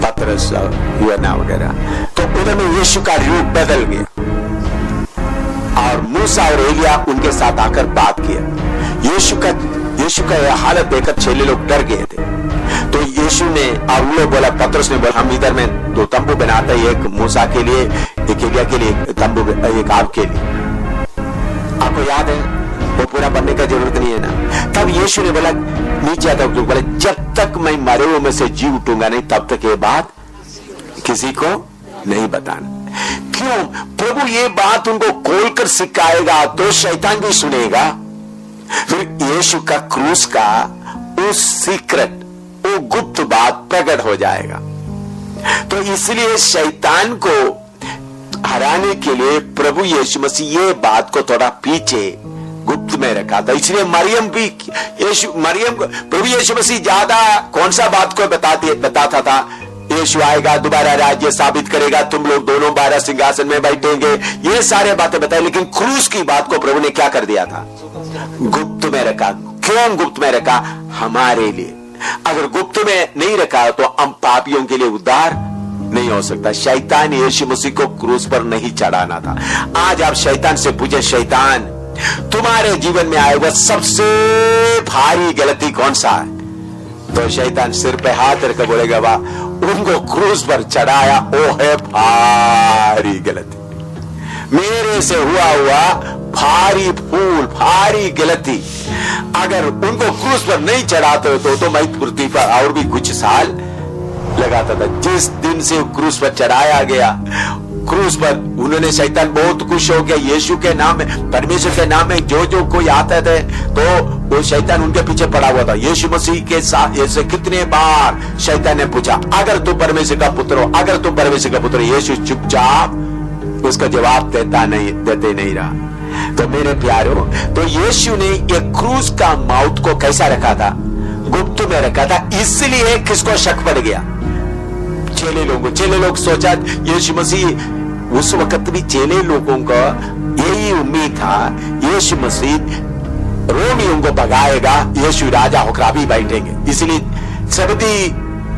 पतरस यूहन्ना वगैरह, तो उधर में यीशु का रूप बदल गया और मूसा और एलिया उनके साथ आकर बात किया। यीशु का यह हालत देखकर चेले लोग डर गए थे। तो यीशु ने और उन लोग बोला, पतरस ने बोला, हम इधर में 2 तंबू बनाते हैं, एक मूसा के लिए, एक एलिया के लिए तंबू, एक आपके लिए। आपको याद है वो पूरा बनने का जरूरत नहीं है ना? तब यीशु ने बोला, नीचे आता हूं, बोला जब तक मैं मरे हुए में से जी उठूंगा नहीं तब तक ये बात किसी को नहीं बताना। क्यों? प्रभु ये बात उनको खोलकर सिखाएगा तो शैतान भी सुनेगा। फिर यीशु का क्रूस का उस सीक्रेट, वो गुप्त बात प्रकट हो जाएगा। तो इसलिए शैतान को हराने के लिए प्रभु यीशु मसीह ये बात को थोड़ा पीछे गुप्त में रखा था। इसलिए मरियम भी प्रभु यीशु मसीह ज्यादा कौन सा बात को बताता था, यीशु आएगा, दोबारा राज्य साबित करेगा, तुम लोग दोनों 12 सिंहासन में बैठेंगे, ये सारे बातें बताई। लेकिन क्रूस की बात को प्रभु ने क्या कर दिया था, गुप्त में रखा। क्यों गुप्त में रखा? हमारे लिए। अगर गुप्त में नहीं रखा तो हम पापियों के लिए उद्धार नहीं हो सकता। शैतान यीशु मसीह को क्रूस पर नहीं चढ़ाना था। आज आप शैतान से पूछे, शैतान तुम्हारे जीवन में आए हुआ सबसे भारी गलती कौन सा है? तो शैतान सिर पे हाथ रखकर बोलेगा, वाह, उनको क्रूस पर चढ़ाया, वो है भारी गलती, मेरे से हुआ भारी भूल, भारी गलती। अगर उनको क्रूस पर नहीं चढ़ाते तो मैं पृथ्वी पर और भी कुछ साल लगाता था। जिस दिन से क्रूस पर चढ़ाया गया, क्रूस पर उन्होंने, शैतान बहुत खुश हो गया। यीशु के नाम में, परमेश्वर के नाम में जो कोई आता थे तो वो शैतान उनके पीछे पड़ा हुआ था। यीशु मसीह के साथ ऐसे कितने बार शैतान ने पूछा, अगर तू परमेश्वर का पुत्र हो, अगर तू परमेश्वर का पुत्र, यीशु चुपचाप उसका जवाब देते नहीं रहा। तो मेरे प्यारो, तो यीशु ने एक क्रूस का मौत को कैसा रखा था? गुप्त में रखा था। इसलिए किसको शक पड़ गया? चेले लोग सोचा यीशु मसीह, उस वक्त भी चेले लोगों का यही उम्मीद था, यीशु मसीह रोमियों को भगाएगा, यीशु राजा होकर अभी बैठेंगे। इसलिए सबदी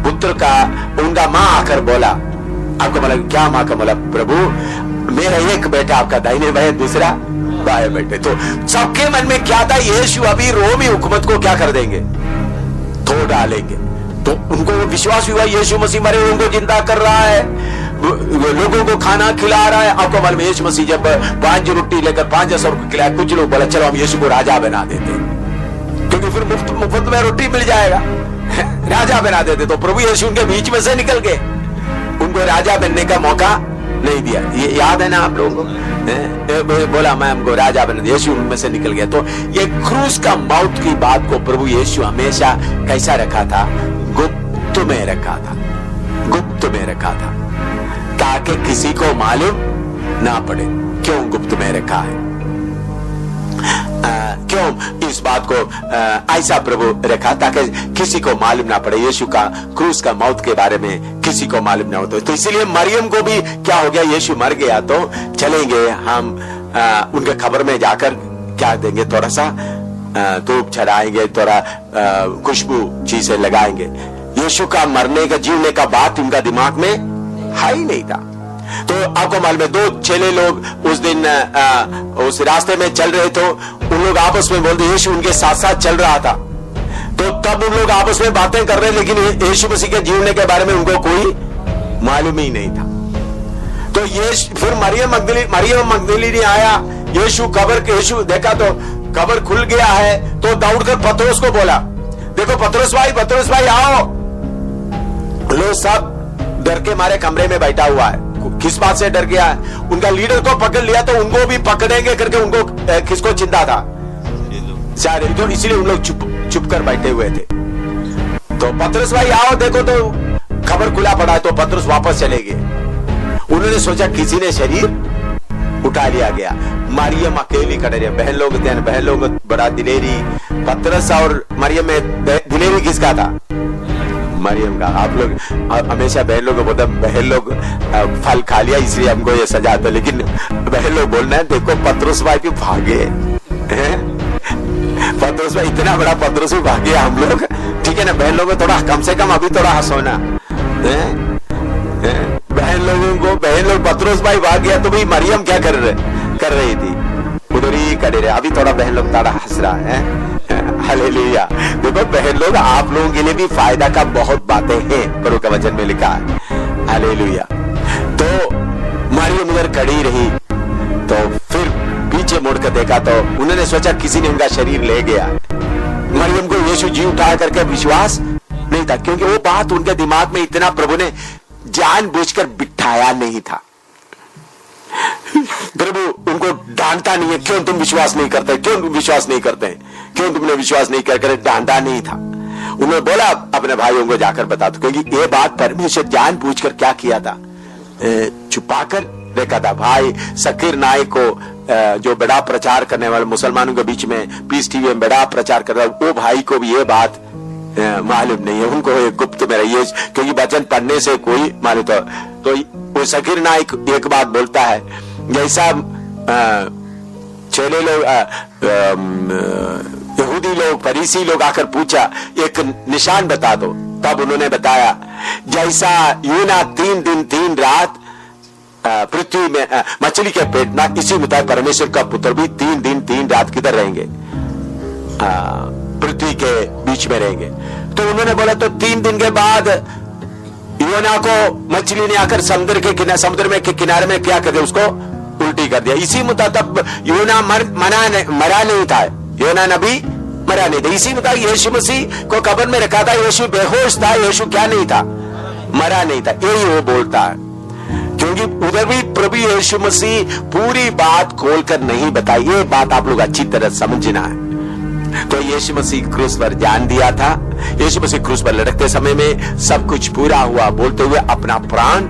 पुत्र का उनका मां आकर बोला, आपको बोला क्या? मां का बोला, प्रभु मेरा एक बेटा आपका दाहिने बाएं, दूसरा बाएं बैठे। तो सबके मन में क्या था? यीशु अभी रोमी हुकूमत को क्या कर देंगे? तोड़ डालेंगे। तो उनको विश्वास हुआ यीशु मसीह मरे हुओं को जिंदा कर रहा है, लोगों को खाना खिला रहा है। आपको मालूम, यीशु मसीह जब 5 रोटी लेकर 5,000 को खिलाया, कुछ लोग बोला चलो हम यीशु को राजा बना देते, क्योंकि फिर मुफ्त में रोटी मिल जाएगा, राजा बना देते। तो प्रभु यीशु उनके बीच में से निकल गए, उनको राजा बनने का मौका नहीं दिया। ये याद है ना आप लोगों को? बोला मैं हमको राजा बना, यीशु उनमें से निकल गया। तो ये क्रूस का मौत की बात को प्रभु यीशु हमेशा कैसा रखा था? गुप्त में रखा था, गुप्त में रखा था, ताकि किसी को मालूम ना पड़े। क्यों गुप्त में रखा है? क्यों इस बात को ऐसा प्रभु रखा? ताकि किसी को मालूम ना पड़े, यीशु का क्रूस का मौत के बारे में किसी को मालूम ना हो। तो इसलिए मरियम को भी क्या हो गया? यीशु मर गया तो चलेंगे हम उनके खबर में जाकर क्या देंगे? थोड़ा सा धूप चढ़ाएंगे, थोड़ा खुशबू चीजें लगाएंगे। यीशु का मरने का, जीवने का बात उनका दिमाग में है ही नहीं था। तो आपको मालूम है, 2 चेले लोग उस दिन उस रास्ते में चल रहे थे, उन लोग आपस में बोलते, यीशु उनके साथ साथ चल रहा था। तो तब उन लोग आपस में बातें कर रहे, लेकिन यीशु मसीह के जीवने के बारे में उनको कोई मालूम ही नहीं था। तो ये फिर मरियम मगदली ने आया, यीशु देखा तो कब्र खुल गया है। तो दौड़कर पतरस को बोला, देखो पतरस भाई आओ। लोग सब डर के मारे कमरे में बैठा हुआ है। किस बात से डर गया है? उनका लीडर को पकड़ लिया तो उनको भी पकड़ेंगे करके उनको किसको चिंता था? सारे। तो इसलिए उन लोग चुप कर बैठे हुए थे। तो पतरस भाई आओ, देखो तो खबर खुला पड़ा है। तो पतरस वापस चले गए। उन्होंने सोचा किसी ने शरीर उठा लिया गया। मरियम अकेली खड़े रहे। बहन लोग बड़ा दिलेरी। पतरस और मरियम में दिलेरी किसका था? मरियम का। आप लोग हमेशा बहन लोग बोलते हैं बहन लोग फल खा लिया इसलिए हमको ये सजा दो, लेकिन बहन लोग बोलना है देखो पतरस भाई भी भागे हैं। पतरस भाई इतना बड़ा पतरस भी भागे हम लोग, ठीक है ना? बहन लोगों को थोड़ा कम से कम अभी थोड़ा हंसोना। बहन लोग पतरस भाई भाग गया तो भी मरियम क्या कर रही थी? उधर ही खड़े रहे। अभी थोड़ा बहन लोग थोड़ा हंस रहा है। हालेलुया। देखो बहन लोग, आप लोगों के लिए भी फायदा का बहुत बातें हैं, प्रभु का वचन में लिखा है। हालेलुया। तो मरियम उधर खड़ी रही। तो फिर पीछे मुड़कर देखा तो उन्होंने सोचा किसी ने उनका शरीर ले गया। मरियम को यीशु जी उठाया करके विश्वास नहीं था, क्योंकि वो बात उनके दिमाग में इतना प्रभु ने जानबूझकर बिठाया नहीं था। प्रभु उनको डांटता नहीं है, क्यों तुम विश्वास नहीं करते, क्यों तुम विश्वास नहीं करते, क्यों तुमने विश्वास नहीं कर डांटा नहीं था। उन्होंने बोला अपने भाइयों को जाकर बता दो, क्योंकि ये बात परमेश्वर जानबूझकर क्या किया था, छुपाकर देखा था। भाई सकीर नाइक को जो बड़ा प्रचार करने वाले मुसलमानों के बीच में पीस टीवी में बड़ा प्रचार कर रहा है, वो भाई को भी ये बात मालूम नहीं है, उनको एक गुप्त में रही है, क्योंकि वचन पढ़ने से कोई मालूम तो वो सकीर नाइक एक बात बोलता है, जैसा चेले लोग यहूदी लोग फरीसी लोग आकर पूछा एक निशान बता दो, तब उन्होंने बताया जैसा यूना 3 दिन 3 रात पृथ्वी में मछली के पेट में, इसी मुताबिक परमेश्वर का पुत्र भी 3 दिन 3 रात किधर रहेंगे, पृथ्वी के बीच में रहेंगे। तो उन्होंने बोला तो 3 दिन के बाद योना को मछली ने आकर समुद्र में के किनारे में क्या कर दिया, उसको उल्टी कर दिया। इसी मुताबिक योना मरा नहीं था, योना नबी मरा नहीं था। इसी मुताबिक यीशु मसीह को कब्र में रखा था, यीशु बेहोश था, यीशु क्या नहीं था, मरा नहीं था, यही वो बोलता है। क्योंकि उधर भी प्रभु यीशु मसीह पूरी बात खोलकर नहीं बताई, ये बात आप लोग अच्छी तरह समझना है। तो यीशु मसीह क्रूस पर जान दिया था, यीशु मसीह क्रूस पर लटकते समय में सब कुछ पूरा हुआ बोलते हुए अपना प्राण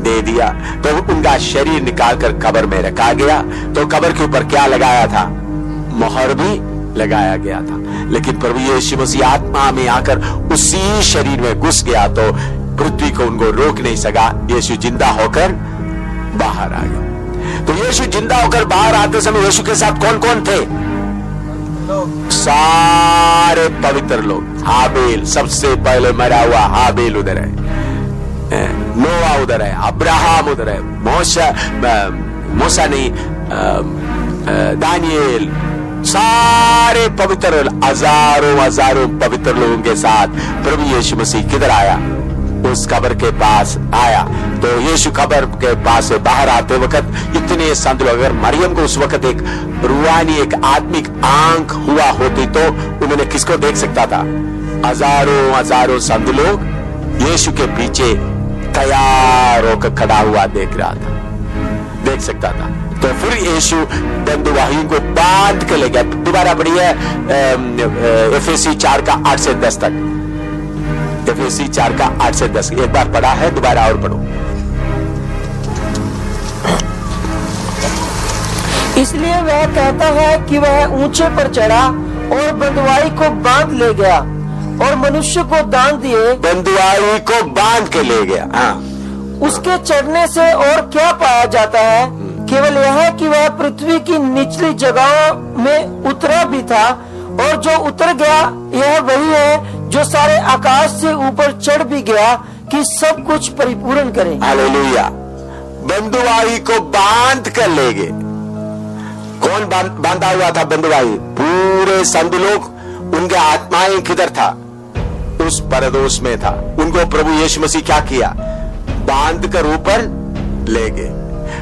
दे दिया। तो उनका शरीर निकालकर कब्र में रखा गया। तो कब्र के ऊपर क्या लगाया था, मोहर भी लगाया गया था। लेकिन प्रभु यीशु मसीह आत्मा में आकर उसी शरीर में घुस गया, तो पृथ्वी को उनको रोक नहीं सका, यीशु जिंदा होकर बाहर आ गया। तो यीशु जिंदा होकर बाहर आते समय यीशु के साथ कौन कौन थे, सारे पवित्र लोग। हाबेल सबसे पहले मरा हुआ हाबेल उधर है, नोआ उधर है, अब्राहम उधर है, मूसा नहीं, दानिएल, सारे पवित्र हजारों पवित्र लोगों के साथ प्रभु यीशु मसीह किधर आया, उस कब्र के पास आया। तो यीशु कब्र के पास से बाहर आते वक्त इतने संत लोग, अगर मरियम को उस वक्त एक रूहानी एक आत्मिक आंख हुआ होती तो उन्होंने किसको देख सकता था, हजारों संत लोग यीशु के पीछे तैयार होकर खड़ा हुआ देख रहा था, देख सकता था। तो फिर यीशु बंधुवाहियों को बांध के ले गया। दोबारा पढ़िए एफएसी 4 का 8 से 10 तक, एफएसी 4 का 8 से 10, एक बार पढ़ा है, दोबारा और पढ़ो। इसलिए वह कहता है कि वह ऊंचे पर चढ़ा और बंधुआई को बांध ले गया और मनुष्य को दान दिए। बंधुआई को बांध के ले गया। हाँ। उसके चढ़ने से और क्या पाया जाता है, केवल यह कि वह पृथ्वी की निचली जगहों में उतरा भी था, और जो उतर गया यह वही है जो सारे आकाश से ऊपर चढ़ भी गया कि सब कुछ परिपूर्ण करे। हालेलुया। बंधुआई को बांध कर ले गए। कौन बांधा हुआ था बंधुआई? पूरे संत लोग, उनके आत्माएं किधर था, उस परदोष में था। उनको प्रभु यीशु मसीह क्या किया, बांध कर ऊपर ले गए।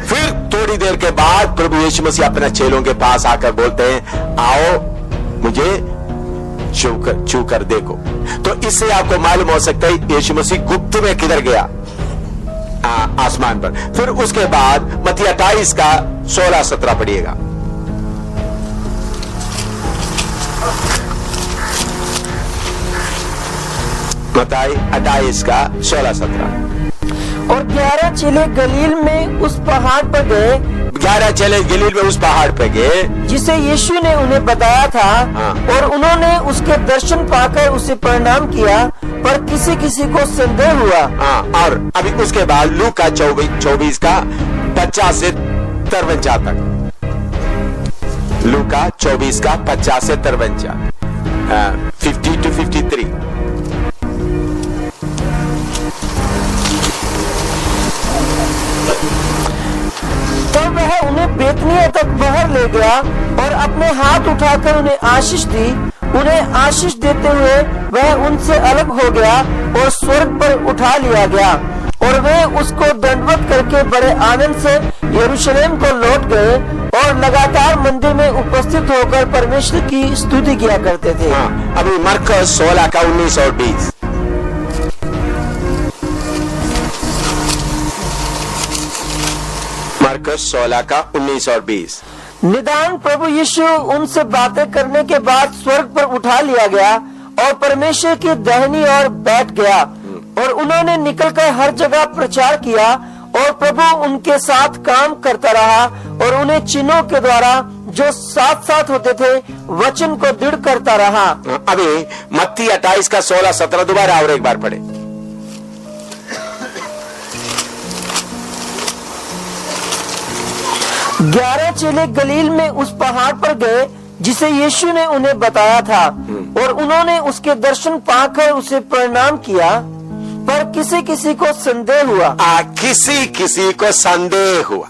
फिर थोड़ी देर के बाद प्रभु यीशु मसीह अपने चेलों के पास आकर बोलते हैं, आओ मुझे छू कर देखो। तो इससे आपको मालूम हो सकता है यीशु मसीह गुप्त में किधर गया, आसमान पर। फिर उसके बाद मत्ती 28 का 16-17 पढ़िएगा। मत्ती 28 का 16-17। और 11 चेले गलील में उस पहाड़ पर गए, 11 चेले गलील में उस पहाड़ पर गए जिसे यीशु ने उन्हें बताया था। हाँ। और उन्होंने उसके दर्शन पाकर उसे प्रणाम किया, पर किसी किसी को संदेह हुआ। हाँ। और अभी उसके बाद लूका 24 का 50 से 53 तक, लूका 24 का 50 से 53, 50 to 53। तब वह उन्हें बेतनिया तक बाहर ले गया और अपने हाथ उठाकर उन्हें आशीष दी। उन्हें आशीष देते हुए वह उनसे अलग हो गया और स्वर्ग पर उठा लिया गया, और वे उसको दंडवत करके बड़े आनंद से यरूशलेम को लौट गए और लगातार मंदिर में उपस्थित होकर परमेश्वर की स्तुति किया करते थे। हाँ। अभी मरकस 16 का 19 और 20। मरकुस 16 का 19 और 20। निदान प्रभु यीशु उनसे बातें करने के बाद स्वर्ग पर उठा लिया गया और परमेश्वर की दाहिनी ओर बैठ गया, और उन्होंने निकलकर हर जगह प्रचार किया, और प्रभु उनके साथ काम करता रहा और उन्हें चिन्हों के द्वारा जो साथ साथ होते थे वचन को दृढ़ करता रहा। अभी मत्ती 28 का 16-17 दोबारा और एक बार पढ़े। ग्यारह चेले गलील में उस पहाड़ पर गए जिसे यीशु ने उन्हें बताया था, और उन्होंने उसके दर्शन पाकर उसे प्रणाम किया, पर किसी किसी को संदेह हुआ। किसी किसी को संदेह हुआ,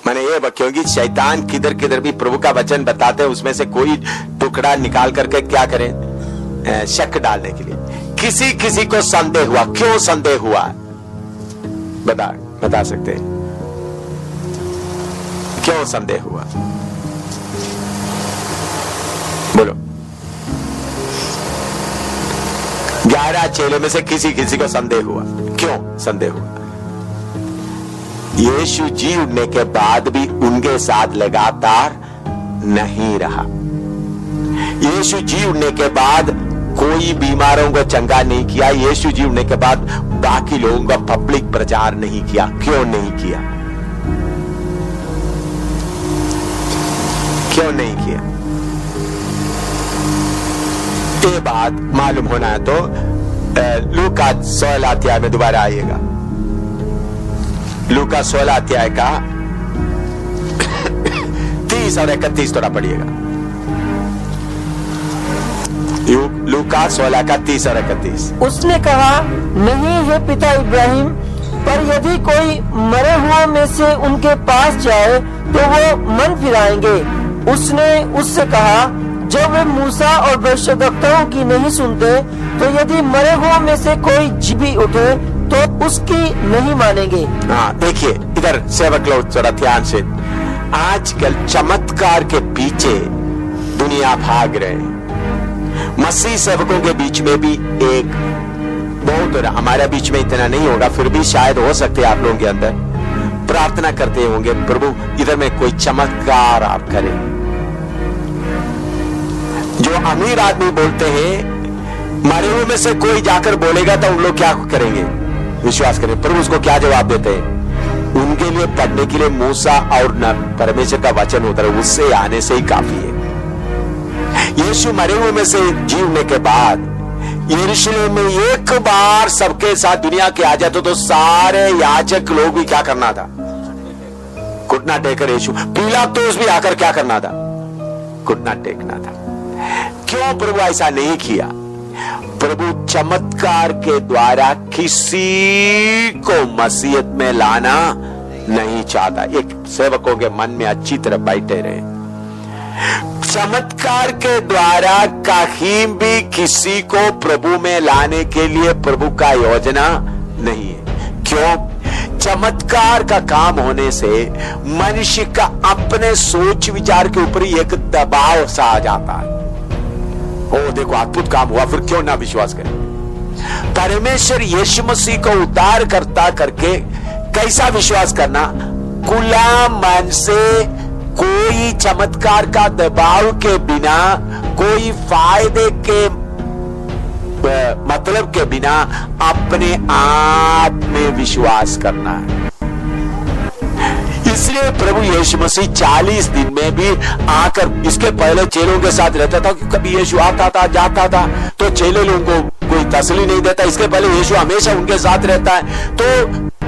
मैंने ये क्योंकि शैतान किधर किधर भी प्रभु का वचन बताते हैं, उसमें से कोई टुकड़ा निकाल करके क्या करें, शक डालने के लिए। किसी किसी को संदेह हुआ। क्यों संदेह हुआ, बता सकते हैं क्यों संदेह हुआ? बोलो। 11 चेलों में से किसी किसी को संदेह हुआ। क्यों संदेह हुआ? यीशु जी उठने के बाद भी उनके साथ लगातार नहीं रहा। यीशु जी उठने के बाद कोई बीमारों को चंगा नहीं किया। यीशु जी उठने के बाद बाकी लोगों का पब्लिक प्रचार नहीं किया। क्यों नहीं किया? क्यों नहीं किया? ये बात मालूम होना है तो लूका 16 अध्याय में दोबारा आइएगा। लूका 16 अध्याय का 30 और 31 थोड़ा पढ़िएगा। लूका 16 का 30 और 31। उसने कहा, नहीं है पिता इब्राहिम, पर यदि कोई मरे हुओं में से उनके पास जाए तो वो मन फिराएंगे। उसने उससे कहा, जब वे मूसा और भविष्यवक्ताओं की नहीं सुनते, तो यदि मरे हुओं में से कोई जीवी उठे तो उसकी नहीं मानेंगे। हाँ, देखिए इधर सेवक लोग थोड़ा ध्यान से। आजकल चमत्कार के पीछे दुनिया भाग रहे हैं। मसीह सेवकों के बीच में भी एक बहुत, हमारे बीच में इतना नहीं होगा, फिर भी शायद हो सकते आप लोगों के अंदर प्रार्थना करते होंगे, प्रभु इधर में कोई चमत्कार आप करें। जो अमीर आदमी बोलते हैं, मरे हुए में से कोई जाकर बोलेगा तो उन लोग क्या करेंगे? विश्वास करें। प्रभु उसको क्या जवाब देते हैं? उनके लिए पढ़ने के लिए मूसा और परमेश्वर का वचन होता है, उससे आने से ही काफी है। यीशु मरे हुए में से जीवने के बाद यरूशलेम में एक बार सबके साथ दुनिया के आ जाते तो सारे याजक लोग भी क्या करना था? घुटना टेकर यीशु। पिलातुस भी आकर क्या करना था? घुटना टेकना था। क्यों प्रभु ऐसा नहीं किया? प्रभु चमत्कार के द्वारा किसी को मसीहत में लाना नहीं चाहता। एक सेवकों के मन में अच्छी तरह बैठे रहे। चमत्कार के द्वारा कहीं भी किसी को प्रभु में लाने के लिए प्रभु का योजना नहीं है। क्यों? चमत्कार का काम होने से मनुष्य का अपने सोच विचार के ऊपर एक दबाव सा आ जाता है। ओ देखो अद्भुत काम हुआ, फिर क्यों ना विश्वास करें? परमेश्वर यीशु मसीह को उद्धार करता करके कैसा विश्वास करना? खुला मन से, कोई चमत्कार का दबाव के बिना, कोई फायदे के मतलब के बिना अपने आप में विश्वास करना है। इसलिए प्रभु यीशु मसीह 40 दिन में भी आकर, इसके पहले चेलों के साथ रहता था, कभी यीशु आता था जाता था तो चेले लोगों को कोई तसल्ली नहीं देता। इसके पहले यीशु हमेशा उनके साथ रहता है। तो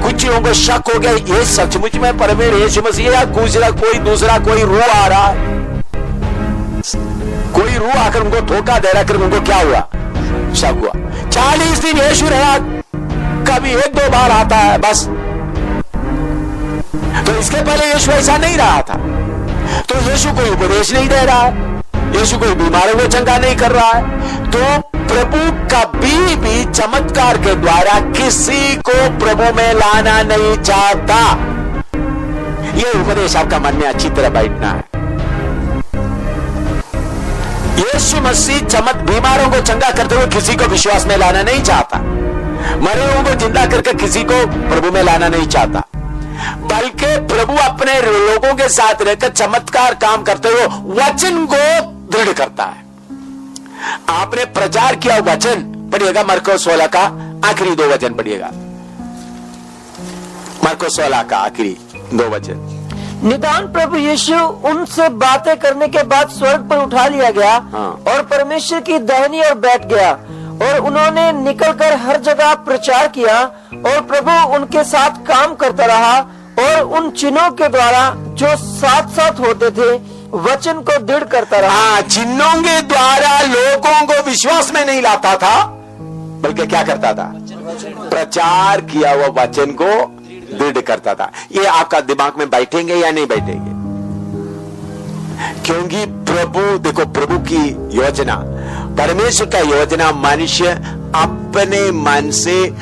कुछ लोगों को शक हो गया, ये सचमुच में परमेश्वर यीशु मसीह या कोई दूसरा कोई रूह आ रहा है। कोई रूह आकर उनको धोखा दे रहा, कर उनको क्या हुआ? शक हुआ। 40 दिन यीशु रहा, कभी 1-2 बार आता है बस। तो इसके पहले यीशु ऐसा नहीं रहा था। तो यीशु कोई उपदेश नहीं दे रहा है, यीशु कोई बीमारों को चंगा नहीं कर रहा है। तो प्रभु कभी भी चमत्कार के द्वारा किसी को प्रभु में लाना नहीं चाहता। यह उपदेश आपका मन में अच्छी तरह बैठना है। यीशु मसीह बीमारों को चंगा करते हुए किसी को विश्वास में लाना नहीं चाहता। मरे हुओं को जिंदा करके किसी को प्रभु में लाना नहीं चाहता। बल्कि प्रभु अपने लोगों के साथ रहकर चमत्कार काम करते हुए वचन को दृढ़ करता है। आपने प्रचार किया वचन पढ़िएगा, मरकुस 16 का आखिरी 2 वचन पढ़िएगा। मरकुस 16 का आखिरी 2 वचन। निदान प्रभु यीशु उनसे बातें करने के बाद स्वर्ग पर उठा लिया गया और परमेश्वर की दाहिनी ओर बैठ गया, और उन्होंने निकलकर हर जगह प्रचार किया, और प्रभु उनके साथ काम करता रहा, और उन चिन्हों के द्वारा जो साथ साथ होते थे वचन को दृढ़ करता रहा। चिन्हों के द्वारा लोगों को विश्वास में नहीं लाता था, बल्कि क्या करता था? प्रचार किया हुआ वचन को दृढ़ करता था। ये आपका दिमाग में बैठेंगे या नहीं बैठेंगे? क्योंकि प्रभु, देखो प्रभु की योजना, परमेश्वर का योजना, मनुष्य अपने मन से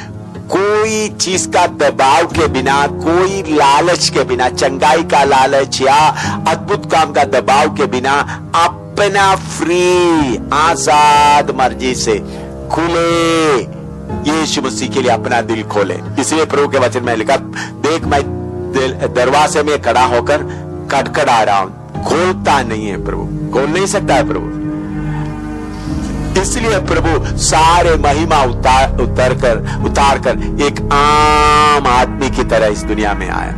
कोई चीज का दबाव के बिना, कोई लालच के बिना, चंगाई का लालच या अद्भुत काम का दबाव के बिना अपना फ्री आजाद मर्जी से खुले यीशु मसीह के लिए अपना दिल खोले। इसलिए प्रभु के वचन में लिखा, देख मैं दरवाजे में खड़ा होकर खटखटा रहा हूं, खोलता नहीं है प्रभु, खोल नहीं सकता है प्रभु। इसलिए प्रभु सारे महिमा उतार कर एक आम आदमी की तरह इस दुनिया में आया।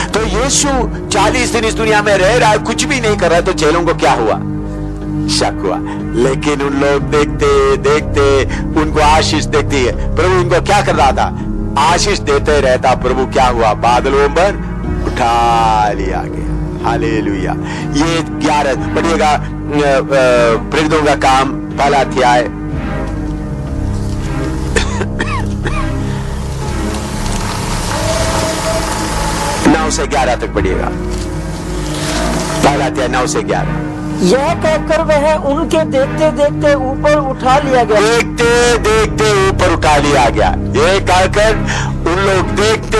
तो यीशु 40 दिन इस दुनिया में रह रहा है, कुछ भी नहीं कर रहा है, तो चेलों को क्या हुआ? शक हुआ। लेकिन उन लोग देखते देखते उनको आशीष देखती है। प्रभु इनको क्या कर रहा था? आशीष देते रहता। प्रभु क्या हुआ? बादलों पर उठा लिया गया। हालेलुया। ये 11 पढ़िएगा, प्रेरितों का काम 1 अध्याय 9 से 11 तक पढ़िएगा। 1 अध्याय 9 से 11। यह कहकर वह उनके देखते देखते ऊपर उठा लिया गया। देखते देखते ऊपर उठा लिया गया। ये कहकर उन लोग देखते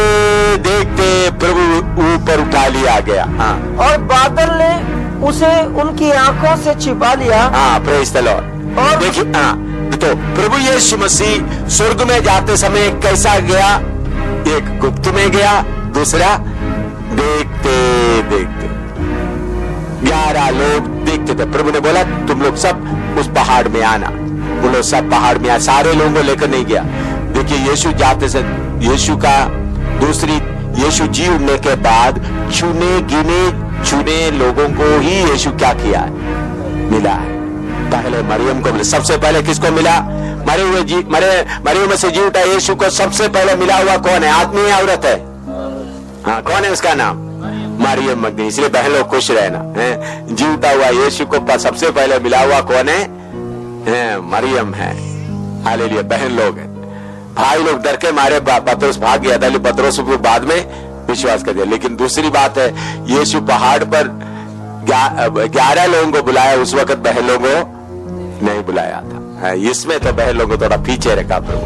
देखते प्रभु ऊपर उठा लिया गया। हाँ। और बादल ने उसे उनकी आंखों से छिपा लिया। हाँ, प्रेज़ द लॉर्ड। और देखिए, हाँ, तो प्रभु यीशु मसीह स्वर्ग में जाते समय कैसा गया? एक गुप्त में गया, दूसरा देखते देखते। 11 लोग देखते थे। प्रभु ने बोला तुम लोग सब उस पहाड़ में आना। वो लोग सब पहाड़ में आए, सारे लोगों को लेकर नहीं गया। देखिए यीशु जाते से, यीशु जी उठने के बाद चुने लोगों को ही यीशु क्या किया है? मिला है। पहले मरियम को मिला। सबसे पहले किसको मिला? मरियम में से जी उठा यीशु को सबसे पहले मिला हुआ कौन है? आदमी है, औरत है? हाँ, कौन है उसका नाम? मरियम मगदलीनी। इसलिए बहन लोग खुश रहना है। जीवता हुआ यीशु को सबसे पहले मिला हुआ कौन है? मरियम है। हालेलुया। बहन लोग हैं। भाई लोग डर के मारे पतरस भाग गया था, पतरस को बाद में विश्वास कर दिया। लेकिन दूसरी बात है, यीशु पहाड़ पर 11 लोगों को बुलाया, उस वक्त बहन लोगों को नहीं बुलाया था। इसमें तो बहन लोगों को थोड़ा पीछे रखा प्रभु।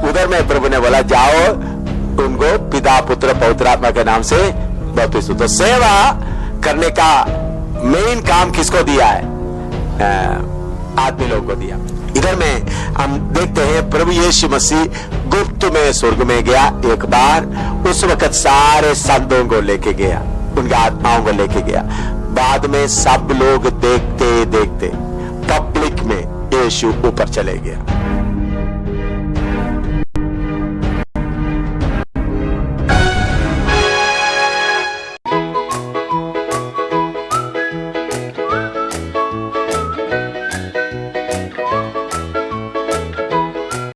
उधर में प्रभु ने बोला जाओ उनको पिता पुत्र पवित्र आत्मा के नाम से बपतिस्मा। तो सेवा करने का मेन काम किसको दिया है? आदमी लोगों को दिया। इधर में हम देखते हैं प्रभु यीशु मसीह गुप्त में स्वर्ग में गया एक बार। उस वक्त सारे संतों को लेके गया, उनकी आत्माओं को लेके गया। बाद में सब लोग देखते देखते पब्लिक में यीशु ऊपर चले गया।